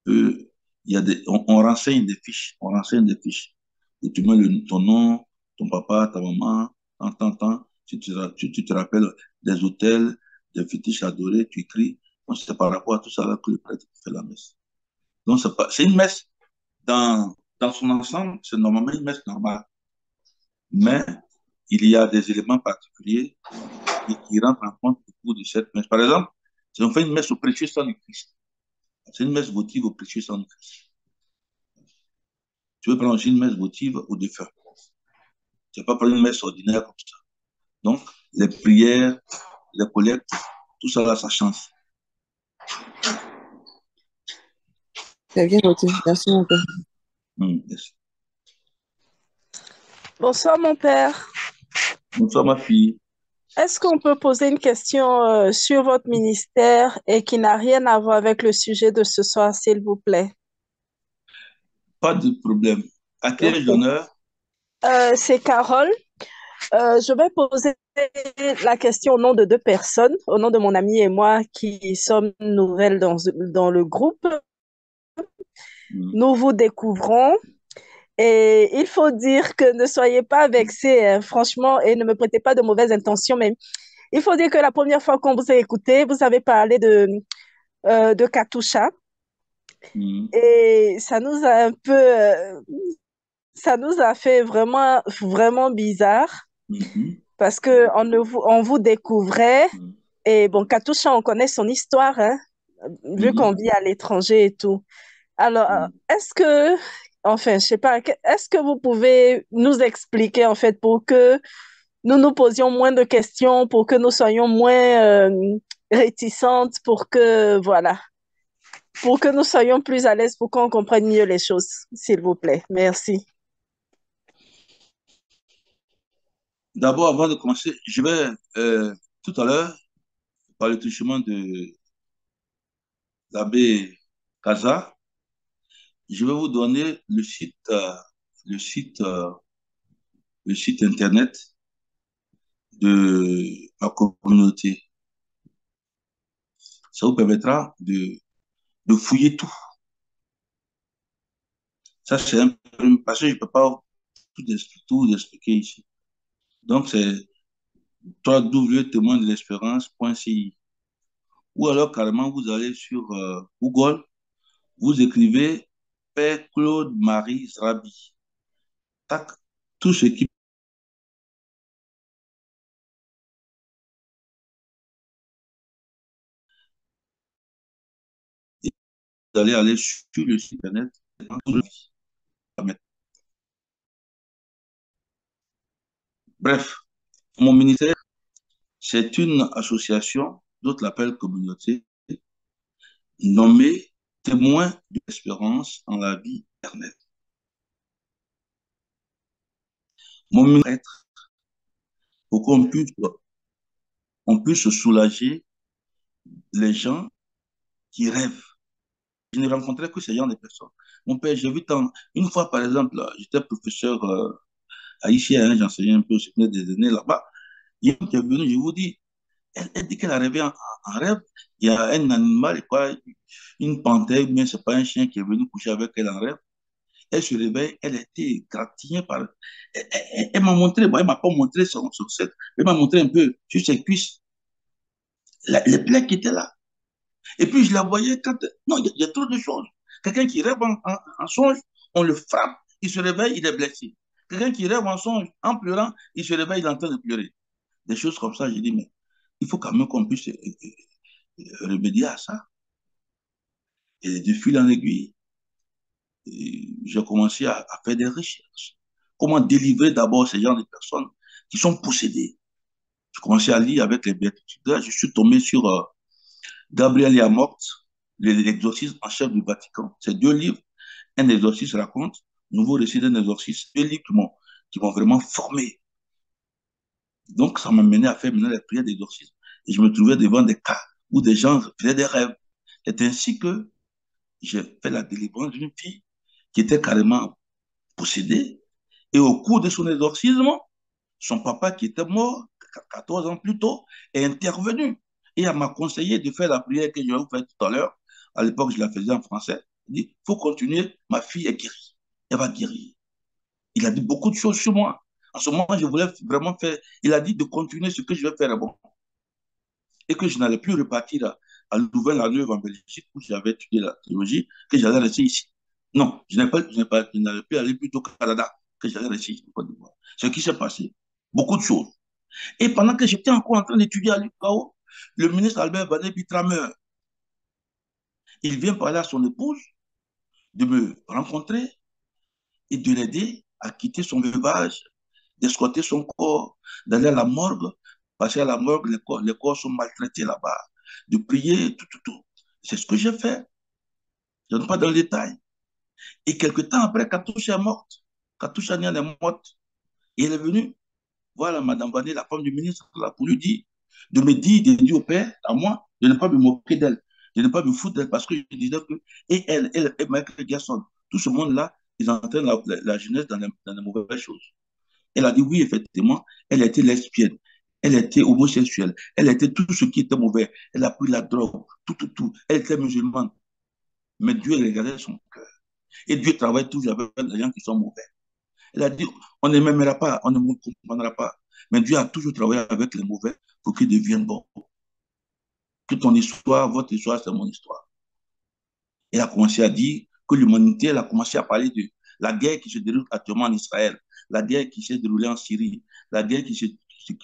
il y a on renseigne des fiches. On renseigne des fiches. Et tu mets ton nom, ton papa, ta maman, tant. Si tu te rappelles des hôtels, des fétiches adorés, tu écris. Donc, c'est par rapport à tout ça là que le prêtre fait la messe. Donc, c'est une messe dans son ensemble, c'est normalement une messe normale. Mais il y a des éléments particuliers qui rentrent en compte au cours de cette messe. Par exemple, si on fait une messe au précieux sang du Christ, c'est une messe votive au précieux sang du Christ. Tu veux prendre aussi une messe votive au défunt. Tu ne vas pas prendre une messe ordinaire comme ça. Donc, les prières, les collectes, tout ça là, ça change.
C'est bien noté. Merci, mon père.
Merci.
Bonsoir, mon père.
Bonsoir, ma fille.
Est-ce qu'on peut poser une question sur votre ministère et qui n'a rien à voir avec le sujet de ce soir, s'il vous plaît?
Pas de problème. À qui ai-je
Ok.
l'honneur?
C'est Carole. Je vais poser la question au nom de deux personnes, au nom de mon ami et moi qui sommes nouvelles dans le groupe. Nous vous découvrons et il faut dire que ne soyez pas vexés, hein, franchement, et ne me prêtez pas de mauvaises intentions, mais il faut dire que la première fois qu'on vous a écouté, vous avez parlé de Katusha et ça nous a un peu, ça nous a fait vraiment, vraiment bizarre parce que on vous découvrait et bon, Katusha, on connaît son histoire, hein, vu qu'on vit à l'étranger et tout. Alors, est-ce que, enfin, je sais pas, est-ce que vous pouvez nous expliquer en fait pour que nous nous posions moins de questions, pour que nous soyons moins réticentes, pour que, voilà, pour que nous soyons plus à l'aise, pour qu'on comprenne mieux les choses, s'il vous plaît. Merci.
D'abord, avant de commencer, je vais tout à l'heure, par le truchement de l'abbé Kaza, je vais vous donner le site, euh, le site internet de ma communauté. Ça vous permettra de fouiller tout. Ça, c'est un peu, parce que je ne peux pas tout expliquer ici. Donc, c'est www.témoin-de-l'espérance.ci. Ou alors, carrément, vous allez sur Google, vous écrivez Père Claude Marie Zrabi. Tac, tout ce qui vous allez aller sur le site internet. Bref, mon ministère, c'est une association, d'autres l'appellent communauté, nommée Témoin de l'espérance en la vie éternelle. Mon ministère, pour on puisse soulager les gens qui rêvent. Je ne rencontrais que ces gens de personnes. Mon père, j'ai vu tant. Une fois, par exemple, j'étais professeur haïtien, hein, j'enseignais un peu au séminaire des aînés là-bas. Il y a une qui est venue, je vous dis, elle dit qu'elle a rêvé en rêve. Il y a un animal, quoi, une panthère, mais ce n'est pas un chien qui est venu coucher avec elle en rêve. Elle se réveille, elle était égratignée par. Elle m'a montré, bon, elle ne m'a pas montré son set, elle m'a montré un peu sur ses cuisses, les plaies qui étaient là. Et puis je la voyais quand. Non, il y a trop de choses. Quelqu'un qui rêve en songe, on le frappe, il se réveille, il est blessé. Quelqu'un qui rêve en songe, en pleurant, il se réveille, il est en train de pleurer. Des choses comme ça, j'ai dit, mais il faut quand même qu'on puisse remédier à ça. Et de fil en aiguille, j'ai commencé à faire des recherches. Comment délivrer d'abord ces gens de personnes qui sont possédées. J'ai commencé à lire avec les béatitudes. Là, je suis tombé sur Gabriel Yamort, l'exorcisme en chef du Vatican. Ces deux livres, un exorcisme raconte, nouveau récit d'un exorcisme, deux livres qui m'ont vraiment formé. Donc, ça m'a mené à faire maintenant les prières d'exorcisme. Et je me trouvais devant des cas où des gens faisaient des rêves. C'est ainsi que j'ai fait la délivrance d'une fille qui était carrément possédée. Et au cours de son exorcisme, son papa qui était mort 14 ans plus tôt est intervenu et elle m'a conseillé de faire la prière que je vais vous faire tout à l'heure. À l'époque, je la faisais en français. Il dit, il faut continuer, ma fille est guérie. Elle va guérir. Il a dit beaucoup de choses sur moi. En ce moment, je voulais vraiment faire. Il a dit de continuer ce que je vais faire est bon. Et que je n'allais plus repartir à Louvain-la-Neuve en Belgique où j'avais étudié la théologie, que j'allais rester ici. Non, je n'allais plus aller plutôt au Canada, que j'allais rester ici. Ce qui s'est passé. Beaucoup de choses. Et pendant que j'étais encore en train d'étudier à l'UQAO, le ministre Albert Vanet Bitra meurt. Il vient parler à son épouse de me rencontrer et de l'aider à quitter son veuvage, d'escorter son corps, d'aller à la morgue, parce qu'à la morgue, les corps sont maltraités là-bas, de prier, tout. C'est ce que j'ai fait. Je ne vais pas dans le détail. Et quelque temps après, Katoucha est morte. Katoucha Niane est morte. Et elle est venue voir Madame Vanet, la femme du ministre, là, pour lui dire, de dire au père, à moi, de ne pas me moquer d'elle, de ne pas me foutre d'elle, parce que je disais que, et elle, et Michael Gerson, tout ce monde-là, ils entraînent la jeunesse dans les mauvaises choses. Elle a dit oui, effectivement, elle était lesbienne, elle était homosexuelle, elle était tout ce qui était mauvais, elle a pris la drogue, tout. Elle était musulmane. Mais Dieu regardait son cœur. Et Dieu travaille toujours avec les gens qui sont mauvais. Elle a dit, on ne m'aimera pas, on ne me comprendra pas. Mais Dieu a toujours travaillé avec les mauvais pour qu'ils deviennent bons. Que ton histoire, votre histoire, c'est mon histoire. Elle a commencé à dire que l'humanité, elle a commencé à parler de la guerre qui se déroule actuellement en Israël, la guerre qui s'est déroulée en Syrie, la guerre qui se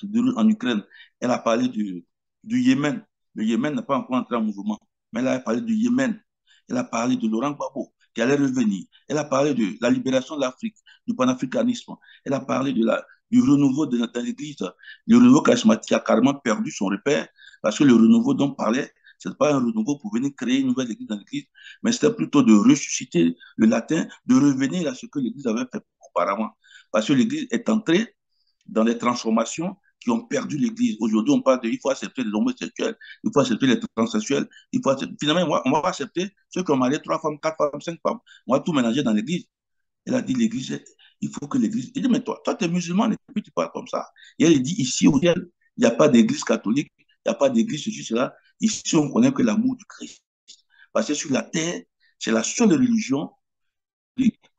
déroule en Ukraine. Elle a parlé du Yémen. Le Yémen n'a pas encore entré en mouvement, mais elle a parlé du Yémen. Elle a parlé de Laurent Gbagbo qui allait revenir. Elle a parlé de la libération de l'Afrique, du panafricanisme. Elle a parlé du renouveau dans l'Église. Le renouveau charismatique a carrément perdu son repère parce que le renouveau dont on parlait, ce n'est pas un renouveau pour venir créer une nouvelle Église dans l'Église, mais c'était plutôt de ressusciter le latin, de revenir à ce que l'Église avait fait auparavant. Parce que l'Église est entrée dans des transformations qui ont perdu l'Église. Aujourd'hui, on parle de il faut accepter les homosexuels, il faut accepter les transsexuels, il faut accepter... Finalement, on va accepter ceux qui ont marié 3 femmes, 4 femmes, 5 femmes. On va tout mélanger dans l'Église. Elle a dit l'Église, il faut que l'Église... Il dit, mais toi, tu es musulman et puis tu parles comme ça. Et elle dit, ici au ciel, il n'y a pas d'Église catholique, il n'y a pas d'Église ceci, cela. Ici, on connaît que l'amour du Christ. Parce que sur la terre, c'est la seule religion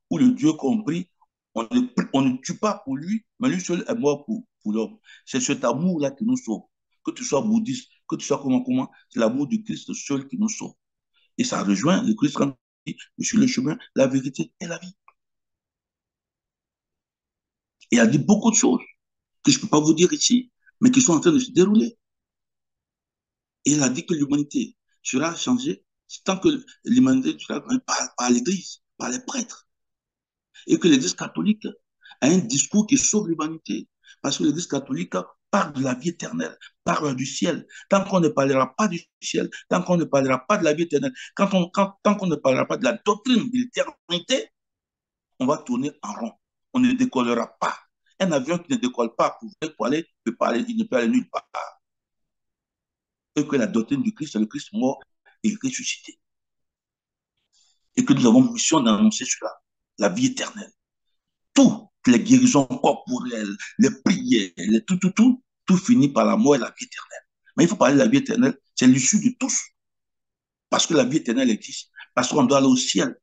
où le Dieu compris, on ne tue pas pour lui, mais lui seul est mort pour l'homme. C'est cet amour-là qui nous sauve. Que tu sois bouddhiste, que tu sois comment, c'est l'amour du Christ seul qui nous sauve. Et ça rejoint le Christ quand il dit, je suis le chemin, la vérité et la vie. Et il a dit beaucoup de choses que je ne peux pas vous dire ici, mais qui sont en train de se dérouler. Et il a dit que l'humanité sera changée tant que l'humanité sera par l'Église, par les prêtres. Et que l'Église catholique a un discours qui sauve l'humanité. Parce que l'Église catholique parle de la vie éternelle, parle du ciel. Tant qu'on ne parlera pas du ciel, tant qu'on ne parlera pas de la vie éternelle, tant qu'on ne parlera pas de la doctrine de l'éternité, on va tourner en rond. On ne décollera pas. Un avion qui ne décolle pas pour aller, il ne peut aller nulle part. Et que la doctrine du Christ, c'est le Christ mort et ressuscité. Et que nous avons mission d'annoncer cela, la vie éternelle. Toutes les guérisons corporelles, les prières, tout finit par la mort et la vie éternelle. Mais il faut parler de la vie éternelle, c'est l'issue de tous. Parce que la vie éternelle existe, parce qu'on doit aller au ciel,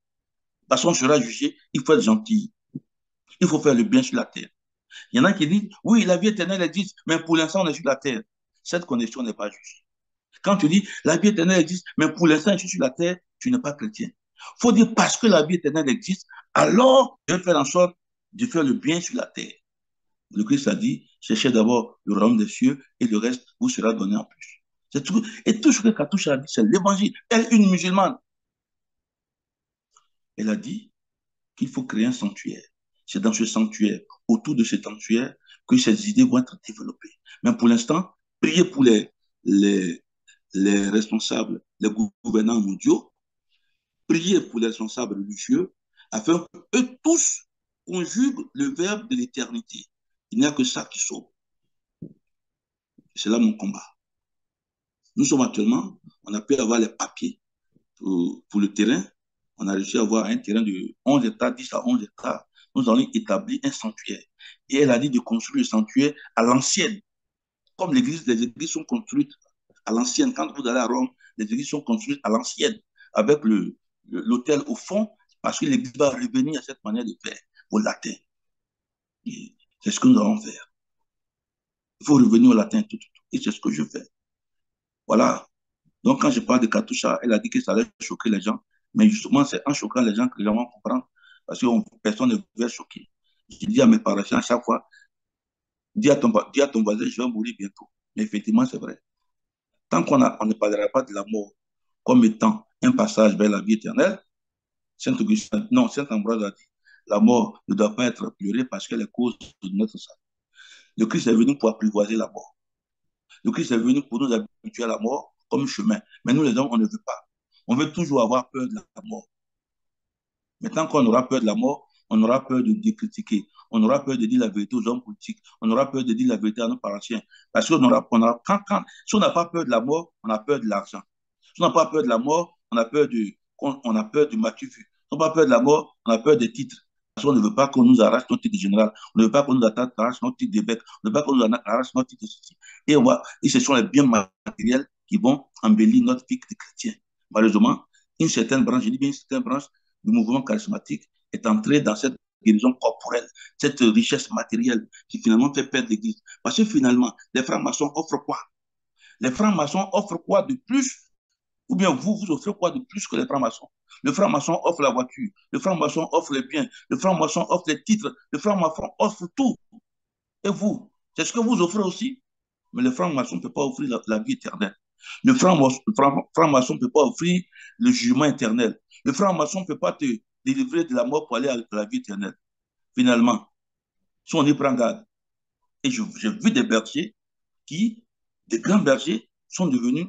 parce qu'on sera jugé, il faut être gentil, il faut faire le bien sur la terre. Il y en a qui disent, oui, la vie éternelle existe, mais pour l'instant, on est sur la terre. Cette connexion n'est pas juste. Quand tu dis, la vie éternelle existe, mais pour l'instant, je suis sur la terre, tu n'es pas chrétien. Il faut dire, parce que la vie éternelle existe, alors je vais faire en sorte de faire le bien sur la terre. Le Christ a dit, cherchez d'abord le royaume des cieux et le reste vous sera donné en plus. C'est tout. Et tout ce que Katoucha a dit, c'est l'évangile. Elle, une musulmane, elle a dit qu'il faut créer un sanctuaire. C'est dans ce sanctuaire, autour de ce sanctuaire, que ces idées vont être développées. Mais pour l'instant, priez pour les les responsables, les gouvernants mondiaux, prier pour les responsables religieux, afin qu'eux tous conjuguent le verbe de l'éternité. Il n'y a que ça qui sauve. C'est là mon combat. Nous sommes actuellement, on a pu avoir les papiers pour le terrain. On a réussi à avoir un terrain de 11 hectares, 10 à 11 hectares. Nous allons établir un sanctuaire. Et elle a dit de construire le sanctuaire à l'ancienne. Comme les églises sont construites à l'ancienne. Quand vous allez à Rome, les églises sont construites à l'ancienne, avec l'autel au fond, parce que l'église va revenir à cette manière de faire au latin. C'est ce que nous allons faire. Il faut revenir au latin tout. Et c'est ce que je fais. Voilà. Donc, quand je parle de Katusha, elle a dit que ça allait choquer les gens. Mais justement, c'est en choquant les gens que les gens vont comprendre. Parce que personne ne veut choquer. Je dis à mes paroissiens à chaque fois, dis à ton voisin, je vais mourir bientôt. Mais effectivement, c'est vrai. Tant qu'on ne parlera pas de la mort comme étant un passage vers la vie éternelle, Saint Ambroise a dit, la mort ne doit pas être pleurée parce qu'elle est cause de notre salut. Le Christ est venu pour apprivoiser la mort. Le Christ est venu pour nous habituer à la mort comme chemin. Mais nous, les hommes, on ne veut pas. On veut toujours avoir peur de la mort. Mais tant qu'on aura peur de la mort, on aura peur de critiquer. On aura peur de dire la vérité aux hommes politiques. On aura peur de dire la vérité à nos paroissiens. Parce que si on n'a pas peur de la mort, on a peur de l'argent. Si on n'a pas peur de la mort, on a peur du matu vu. Si on n'a pas peur de la mort, on a peur des titres. Parce qu'on ne veut pas qu'on nous arrache notre titre de général. On ne veut pas qu'on nous arrache notre titre d'évêque. On ne veut pas qu'on nous arrache notre titre de ceci. Et ce sont les biens matériels qui vont embellir notre vie de chrétien. Malheureusement, une certaine branche, je dis bien une certaine branche du mouvement charismatique est entrée dans cette guérison corporelle, cette richesse matérielle qui finalement fait perdre l'Église. Parce que finalement, les francs-maçons offrent quoi? Les francs-maçons offrent quoi de plus? Ou bien vous offrez quoi de plus que les francs-maçons? Le franc-maçon offre la voiture, le franc-maçon offre les biens, le franc-maçon offre les titres, le franc-maçon offre tout. Et vous, c'est ce que vous offrez aussi? Mais le franc-maçon ne peut pas offrir la vie éternelle. Le franc-maçon ne peut pas offrir le jugement éternel. Le franc-maçon ne peut pas te délivrer de la mort pour aller à la vie éternelle. Finalement, si on y prend garde, et j'ai vu des bergers des grands bergers, sont devenus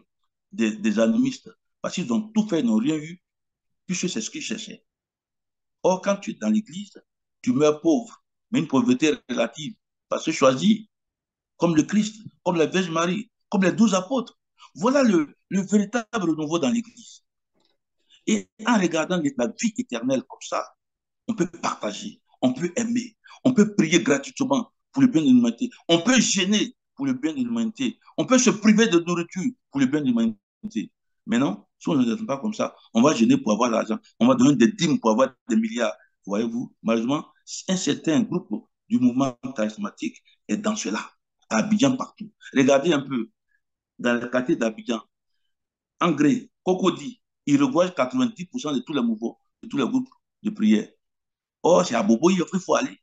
des animistes parce qu'ils ont tout fait, ils n'ont rien eu, puisque c'est ce qu'ils cherchaient. Or, quand tu es dans l'église, tu meurs pauvre, mais une pauvreté relative, parce que choisi, comme le Christ, comme la Vierge Marie, comme les 12 apôtres. Voilà le véritable renouveau dans l'église. Et en regardant la vie éternelle comme ça, on peut partager, on peut aimer, on peut prier gratuitement pour le bien de l'humanité, on peut gêner pour le bien de l'humanité, on peut se priver de nourriture pour le bien de l'humanité. Mais non, si on ne raisonne pas comme ça, on va gêner pour avoir l'argent, on va donner des dîmes pour avoir des milliards. Voyez-vous, malheureusement, un certain groupe du mouvement charismatique est dans cela, à Abidjan partout. Regardez un peu, dans le quartier d'Abidjan, Angré, Cocody, ils revoient 90% de tous les mouvements, de tous les groupes de prière. Oh, c'est à Bobo, il faut aller.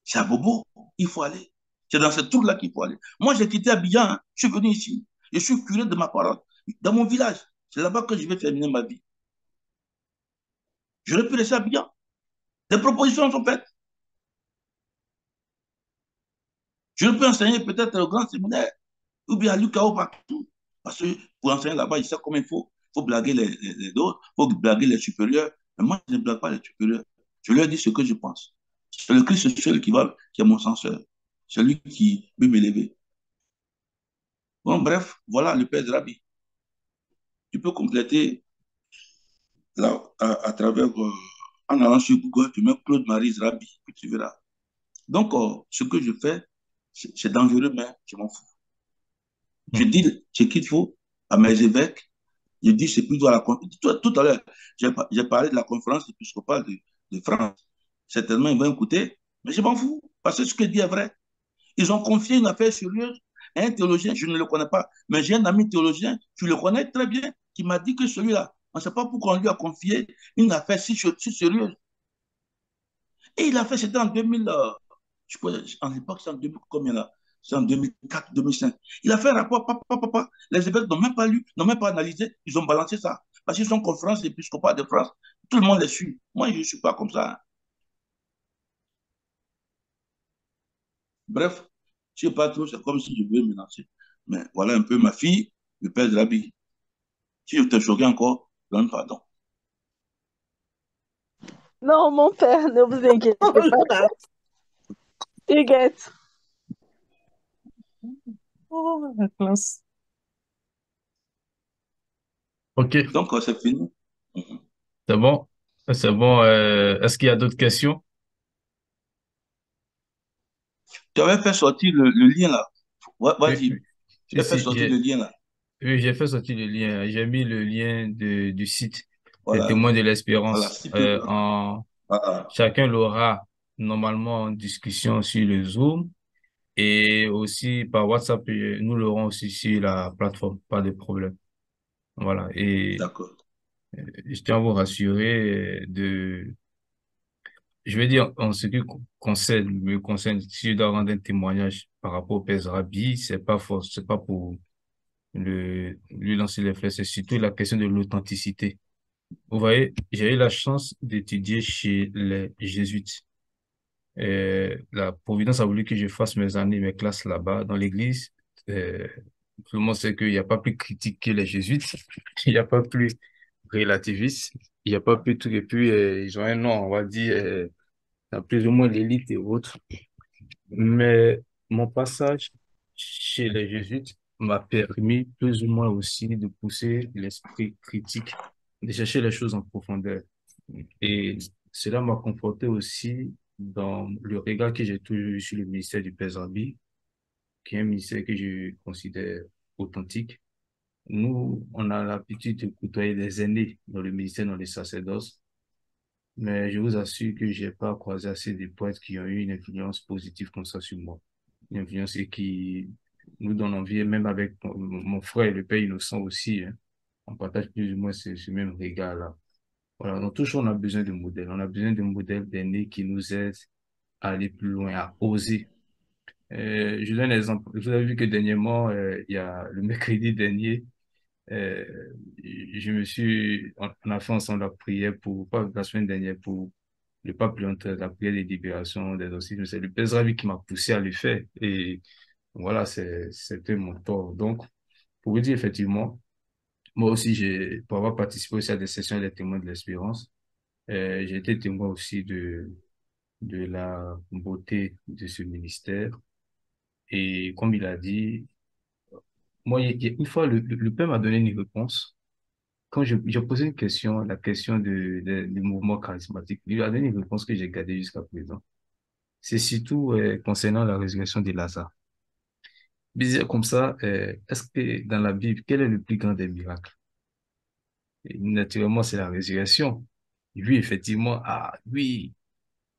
C'est à Bobo, il faut aller. C'est dans ce tour-là qu'il faut aller. Moi, j'ai quitté Abidjan, hein. Je suis venu ici. Je suis curé de ma parole, dans mon village. C'est là-bas que je vais terminer ma vie. J'aurais pu rester à Abidjan. Des propositions sont faites. J'aurais pu enseigner peut-être au grand séminaire ou bien à l'UKO partout. Parce que pour enseigner là-bas, il sait comment il faut. Il faut blaguer les autres, il faut blaguer les supérieurs. Mais moi, je ne blague pas les supérieurs. Je leur dis ce que je pense. C'est le Christ seul qui est mon censeur. C'est lui qui veut m'élever. Bon, bref, voilà le père de Rabbi. Tu peux compléter là, à travers, en allant sur Google, tu mets Claude Marie Rabbi, puis tu verras. Donc, ce que je fais, c'est dangereux, mais je m'en fous. Je dis ce qu'il faut à mes évêques. Je dis c'est plutôt à la conférence. Tout à l'heure, j'ai parlé de la conférence épiscopale de France. Certainement, ils vont écouter, mais je m'en fous, parce que ce que je dis est vrai. Ils ont confié une affaire sérieuse à un théologien, je ne le connais pas, mais j'ai un ami théologien, tu le connais très bien, qui m'a dit que celui-là, on ne sait pas pourquoi on lui a confié une affaire si sérieuse. Et il a fait, c'était en 2000, je crois, en l'époque, c'est en 2000, combien là? C'est en 2004, 2005. Il a fait un rapport, papa. Les évêques n'ont même pas lu, n'ont même pas analysé, ils ont balancé ça. Parce qu'ils sont conférences épiscopales de France. Tout le monde les suit. Moi, je ne suis pas comme ça. Hein. Bref, je ne sais pas trop, c'est comme si je voulais me lancer. Mais voilà un peu ma fille. le père de la Bible. Si je te choqué encore, donne pardon.
Non, mon père, ne vous inquiétez pas. T'inquiète.
Oh, la classe. OK,
Donc, c'est fini. Mhm.
c'est bon. C'est bon. Est-ce qu'il y a d'autres questions?
Tu avais fait sortir le lien là.
Oui,
Vas-y,
oui.
tu as fait
Si,
sortir le lien là.
oui, j'ai fait sortir le lien. J'ai mis le lien du site des
Voilà,
témoins de
voilà,
l'espérance.
s'il te plaît. Ah,
Chacun l'aura normalement en discussion sur le Zoom et aussi par WhatsApp. Nous l'aurons aussi sur la plateforme. Pas de problème. Voilà. Et
d'accord.
je tiens à vous rassurer je vais dire, en ce qui me concerne, si je dois rendre un témoignage par rapport au Père Rabi, c'est pas fort, c'est pas pour lui lancer les flèches, c'est surtout la question de l'authenticité. Vous voyez, j'ai eu la chance d'étudier chez les Jésuites. La Providence a voulu que je fasse mes années, mes classes là-bas, dans l'église. Euh, Tout le monde sait qu'il n'y a pas plus critique que les Jésuites. Il n'y a pas plus relativiste. Il n'y a pas plus tout. Et puis, ils ont un nom, on va dire, plus ou moins l'élite et autres. Mais mon passage chez les Jésuites m'a permis plus ou moins aussi de pousser l'esprit critique, de chercher les choses en profondeur. Et cela m'a conforté aussi dans le regard que j'ai toujours eu sur le ministère du Père Zabi, qui est un ministère que je considère authentique. Nous, on a l'habitude de côtoyer des aînés dans le ministère, dans les sacerdoces, mais je vous assure que j'ai pas croisé assez de poètes qui ont eu une influence positive comme ça sur moi. Une influence qui nous donne envie, et même avec mon frère, le père innocent aussi, hein. On partage plus ou moins ce même regard-là. Voilà. Donc, toujours, on a besoin de modèles. On a besoin de modèles d'aînés qui nous aident à aller plus loin, à oser. Je donne un exemple. Vous avez vu que dernièrement, il y a le mercredi dernier, euh, on a fait ensemble la prière pas la semaine dernière, pour le pape Léon XIII, la prière de libération des exorcismes. C'est le Père Zavi qui m'a poussé à le faire. Et voilà, c'était mon tort. Donc, pour vous dire effectivement, moi aussi, pour avoir participé aussi à des sessions des témoins de l'espérance, j'ai été témoin aussi de la beauté de ce ministère. Et comme il a dit, moi, une fois, le Père m'a donné une réponse. Quand j'ai posé une question, la question du mouvement charismatique, il a donné une réponse que j'ai gardée jusqu'à présent. C'est surtout concernant la résurrection de Lazare. Bizarre comme ça, est-ce que dans la Bible, quel est le plus grand des miracles? Et naturellement, c'est la résurrection. Oui, effectivement, ah oui,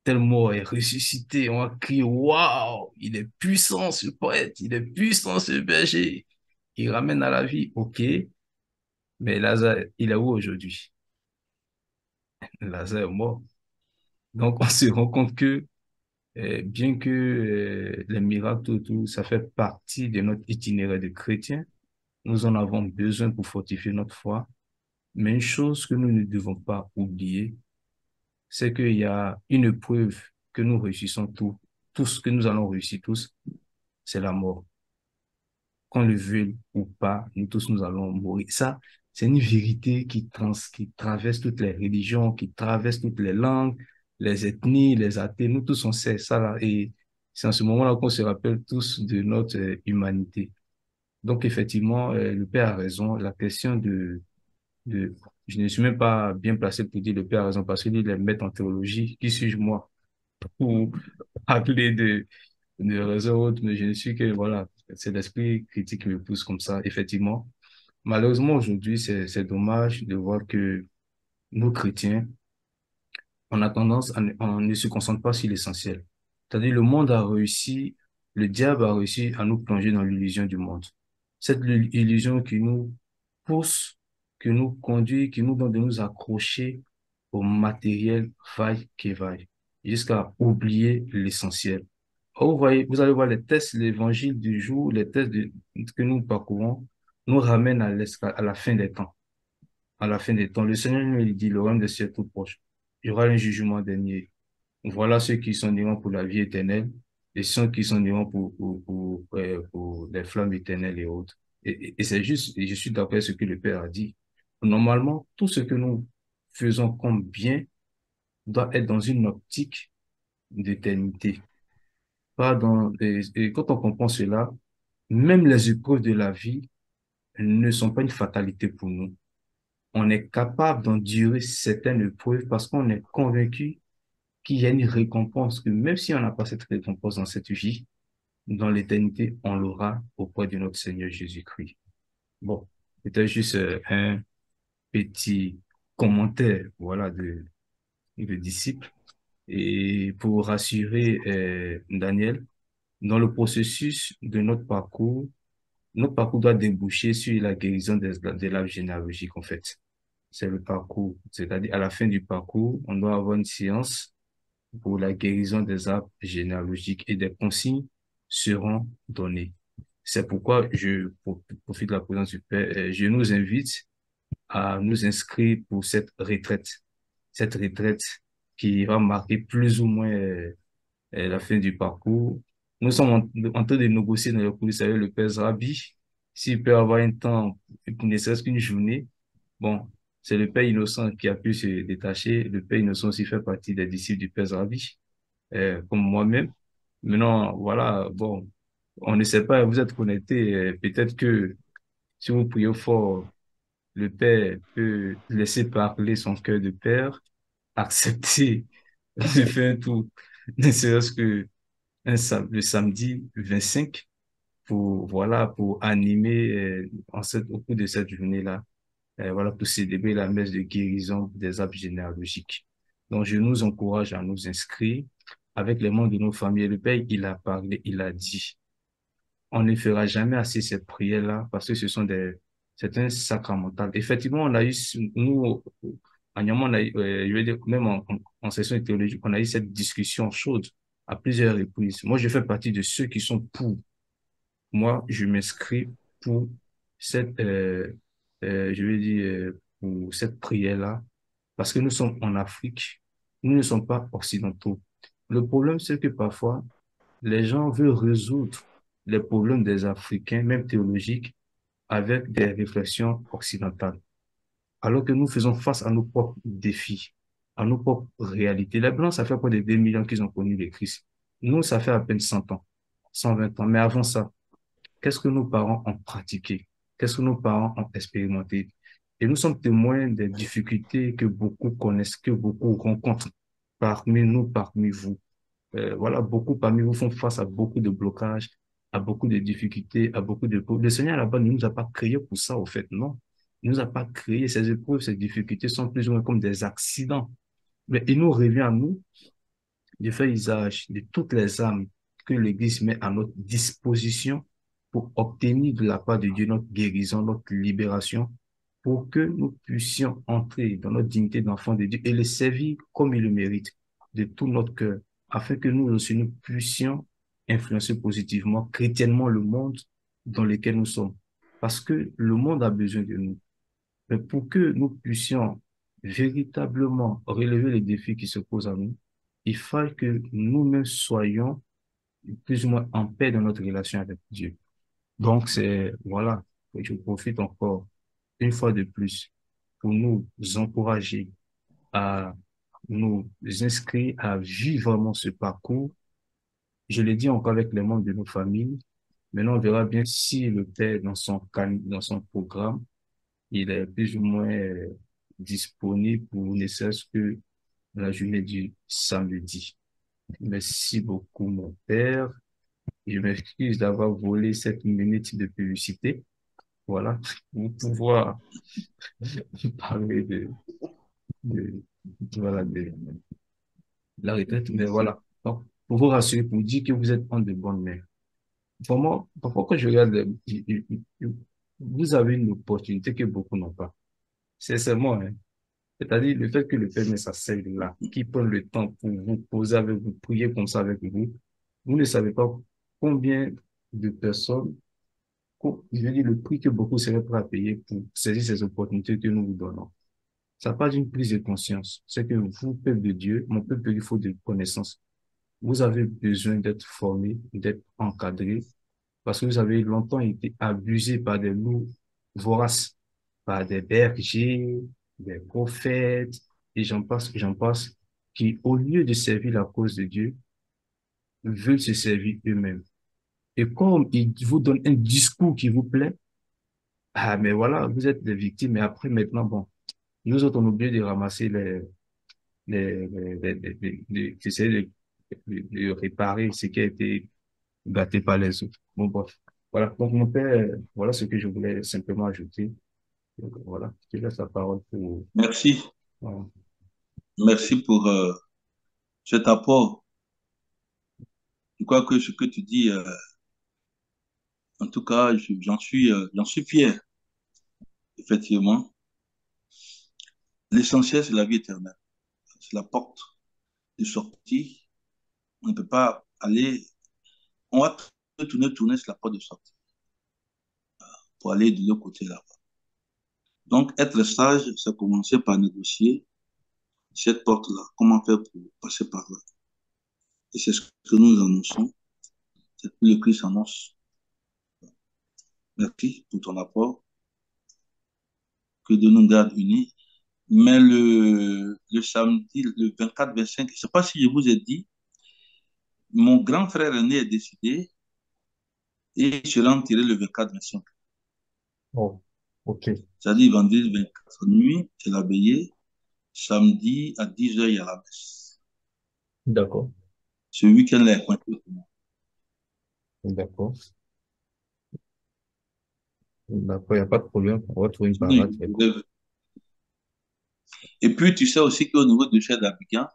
tel mort est ressuscité. On a crié, waouh, il est puissant ce poète, il est puissant ce berger. Il ramène à la vie, ok, mais Lazare, il est où aujourd'hui? Lazare est mort. Donc, on se rend compte que bien que les miracles, tout, ça fait partie de notre itinéraire de chrétien, nous en avons besoin pour fortifier notre foi. Mais une chose que nous ne devons pas oublier, c'est qu'il y a une preuve que nous réussissons tous, que nous allons réussir tous, c'est la mort. Qu'on le veuille ou pas, nous tous, nous allons mourir. Ça, c'est une vérité qui traverse toutes les religions, qui traverse toutes les langues, les ethnies, les athées. Nous tous, on sait ça là. Et c'est en ce moment-là qu'on se rappelle tous de notre humanité. Donc, effectivement, le Père a raison. La question de, je ne suis même pas bien placé pour dire le Père a raison parce qu'il est maître en théologie. Qui suis-je moi pour parler de raison autre, mais je ne suis que, voilà, c'est l'esprit critique qui me pousse comme ça, effectivement. Malheureusement, aujourd'hui, c'est dommage de voir que nous, chrétiens, on a tendance on ne se concentre pas sur l'essentiel. C'est-à-dire, le monde a réussi, le diable a réussi à nous plonger dans l'illusion du monde. Cette illusion qui nous pousse, qui nous conduit, qui nous donne de nous accrocher au matériel vaille qui vaille, jusqu'à oublier l'essentiel. Or, vous voyez, vous allez voir les tests, l'évangile du jour, les tests que nous parcourons, nous ramènent à la fin des temps. À la fin des temps, le Seigneur nous il dit, le royaume des cieux est tout proche. Il y aura un jugement dernier. Voilà ceux qui sont iront pour la vie éternelle et ceux qui sont iront pour les flammes éternelles et autres. Et c'est juste, et je suis d'accord avec ce que le Père a dit. Normalement, tout ce que nous faisons comme bien doit être dans une optique d'éternité. Pas dans, et quand on comprend cela, même les épreuves de la vie ne sont pas une fatalité pour nous. On est capable d'endurer certaines épreuves parce qu'on est convaincu qu'il y a une récompense, que même si on n'a pas cette récompense dans cette vie, dans l'éternité, on l'aura auprès de notre Seigneur Jésus-Christ. Bon, c'était juste un petit commentaire, voilà, de disciples. Et pour rassurer Daniel, dans le processus de notre parcours doit déboucher sur la guérison des larves généalogiques, en fait. C'est le parcours. C'est-à-dire, à la fin du parcours, on doit avoir une séance pour la guérison des arbres généalogiques et des consignes seront données. C'est pourquoi profite de la présence du Père, je nous invite à nous inscrire pour cette retraite. Cette retraite qui va marquer plus ou moins la fin du parcours. Nous sommes en train de négocier dans le coulisses avec le Père Zrabi. S'il peut avoir un temps, ne serait-ce qu'une journée, bon, c'est le Père Innocent qui a pu se détacher. Le Père Innocent aussi fait partie des disciples du Père Zrabi, comme moi-même. Maintenant, voilà, bon, on ne sait pas, vous êtes connectés, peut-être que si vous priez fort, le Père peut laisser parler son cœur de Père, accepter de faire un tour, ne serait-ce que le samedi 25 pour, voilà, pour animer au cours de cette journée-là, voilà, pour célébrer la messe de guérison des arbres généalogiques. Donc, je nous encourage à nous inscrire avec les membres de nos familles. Le Père, il a parlé, il a dit, on ne fera jamais assez ces prières-là parce que c'est un sacramental. Effectivement, on a eu, nous, à Niamey, on a eu, je veux dire, même en session théologique, on a eu cette discussion chaude à plusieurs reprises. Moi, je fais partie de ceux qui sont pour. Moi, je m'inscris pour cette, je veux dire, pour cette prière-là parce que nous sommes en Afrique. Nous ne sommes pas occidentaux. Le problème, c'est que parfois, les gens veulent résoudre les problèmes des Africains, même théologiques, avec des réflexions occidentales. Alors que nous faisons face à nos propres défis, à nos propres réalités. Les Blancs, ça fait près de 2 millions qu'ils ont connu le Christ. Nous, ça fait à peine 100 ans, 120 ans. Mais avant ça, qu'est-ce que nos parents ont pratiqué? Qu'est-ce que nos parents ont expérimenté? Et nous sommes témoins des difficultés que beaucoup connaissent, que beaucoup rencontrent parmi nous, parmi vous. Voilà, beaucoup parmi vous font face à beaucoup de blocages, à beaucoup de difficultés, à beaucoup de problèmes. Le Seigneur là-bas ne nous a pas créés pour ça, au fait, non. Il nous a pas créé ces épreuves, ces difficultés sont plus ou moins comme des accidents. Mais il nous revient à nous de faire usage de toutes les armes que l'Église met à notre disposition pour obtenir de la part de Dieu notre guérison, notre libération, pour que nous puissions entrer dans notre dignité d'enfant de Dieu et le servir comme il le mérite, de tout notre cœur, afin que nous aussi nous puissions influencer positivement, chrétiennement le monde dans lequel nous sommes. Parce que le monde a besoin de nous. Mais pour que nous puissions véritablement relever les défis qui se posent à nous, il faut que nous-mêmes soyons plus ou moins en paix dans notre relation avec Dieu. Donc, voilà, je profite encore une fois de plus pour nous encourager à nous inscrire à vivre vraiment ce parcours. Je l'ai dit encore avec les membres de nos familles. Maintenant, on verra bien si le Père, dans son programme, il est plus ou moins disponible pour ne serait-ce que la journée du samedi. Merci beaucoup, mon père. Je m'excuse d'avoir volé cette minute de publicité. Voilà, pour pouvoir parler de, voilà, de la retraite. Mais voilà, donc, pour vous rassurer, pour dire que vous êtes en de bonnes mains. Vraiment, parfois quand je regarde, vous avez une opportunité que beaucoup n'ont pas. C'est seulement, hein. C'est-à-dire le fait que le Père met sa selle là, qui prend le temps pour vous poser avec vous, prier comme ça avec vous, vous ne savez pas combien de personnes, je veux dire le prix que beaucoup seraient prêts à payer pour saisir ces opportunités que nous vous donnons. Ça part d'une prise de conscience. C'est que vous, peuple de Dieu, mon peuple, il faut de connaissances. Vous avez besoin d'être formé, d'être encadré parce que vous avez longtemps été abusé par des loups voraces, par des bergers, des prophètes, et j'en passe, qui, au lieu de servir la cause de Dieu, veulent se servir eux-mêmes. Et comme ils vous donnent un discours qui vous plaît, ah, mais voilà, vous êtes des victimes, et après, maintenant, bon, nous autres, on oublie de ramasser d'essayer de réparer ce qui a été gâté par les autres. Bon, bref. Voilà. Donc, mon père, voilà ce que je voulais simplement ajouter. Donc, voilà. Je te laisse la parole pour,
Merci.
voilà.
Merci pour cet apport. Je crois que ce que tu dis, en tout cas, j'en suis fier, effectivement. L'essentiel, c'est la vie éternelle. C'est la porte de sortie. On ne peut pas aller, on va tourner sur la porte de sortie pour aller de l'autre côté là-bas. Donc, être sage, c'est commencer par négocier cette porte-là. Comment faire pour passer par là? Et c'est ce que nous annonçons. C'est ce que le Christ annonce. Merci pour ton apport. Que Dieu nous garde unis. Mais le samedi, le 24-25, je ne sais pas si je vous ai dit, mon grand frère aîné est décédé et je serai enterré le 24-25.
Oh, ok.
C'est-à-dire vendredi 24 nuit, c'est la veillée. Samedi à 10h, il y a la messe.
D'accord.
Ce week-end-là est pointé pour moi.
D'accord. D'accord. Il n'y a pas de problème. On va trouver une
Sinon,
parade.
et puis, tu sais aussi qu'au niveau du chef d'Abidjan,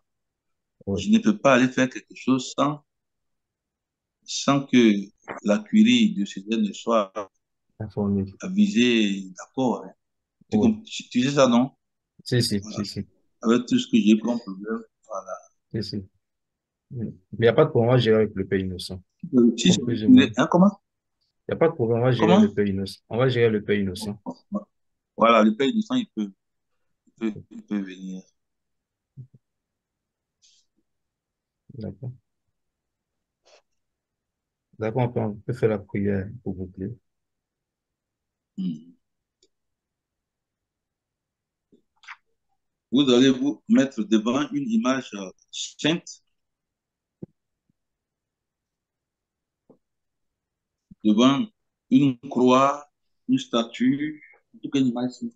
Oui.
je ne peux pas aller faire quelque chose sans que la curie diocésaine ne soit
Informé.
avisée, d'accord. Hein.
Oui.
Tu sais ça, non?
Si, si,
Voilà.
si, si.
Avec tout ce que j'ai comme problème, voilà.
Si, si. Mais il n'y a pas de problème. On va gérer avec le pays innocent.
Si
Bon,
c'est
plus ou moins.
hein, comment?
Il n'y a pas de problème. On va gérer le
Comment?
pays innocent. On va gérer le pays innocent.
Voilà, le pays du sang, il peut venir.
D'accord. D'accord. On peut faire la prière, s'il vous plaît.
Hmm. Vous allez vous mettre devant une image sainte, devant une croix, une statue, en tout cas une image sainte.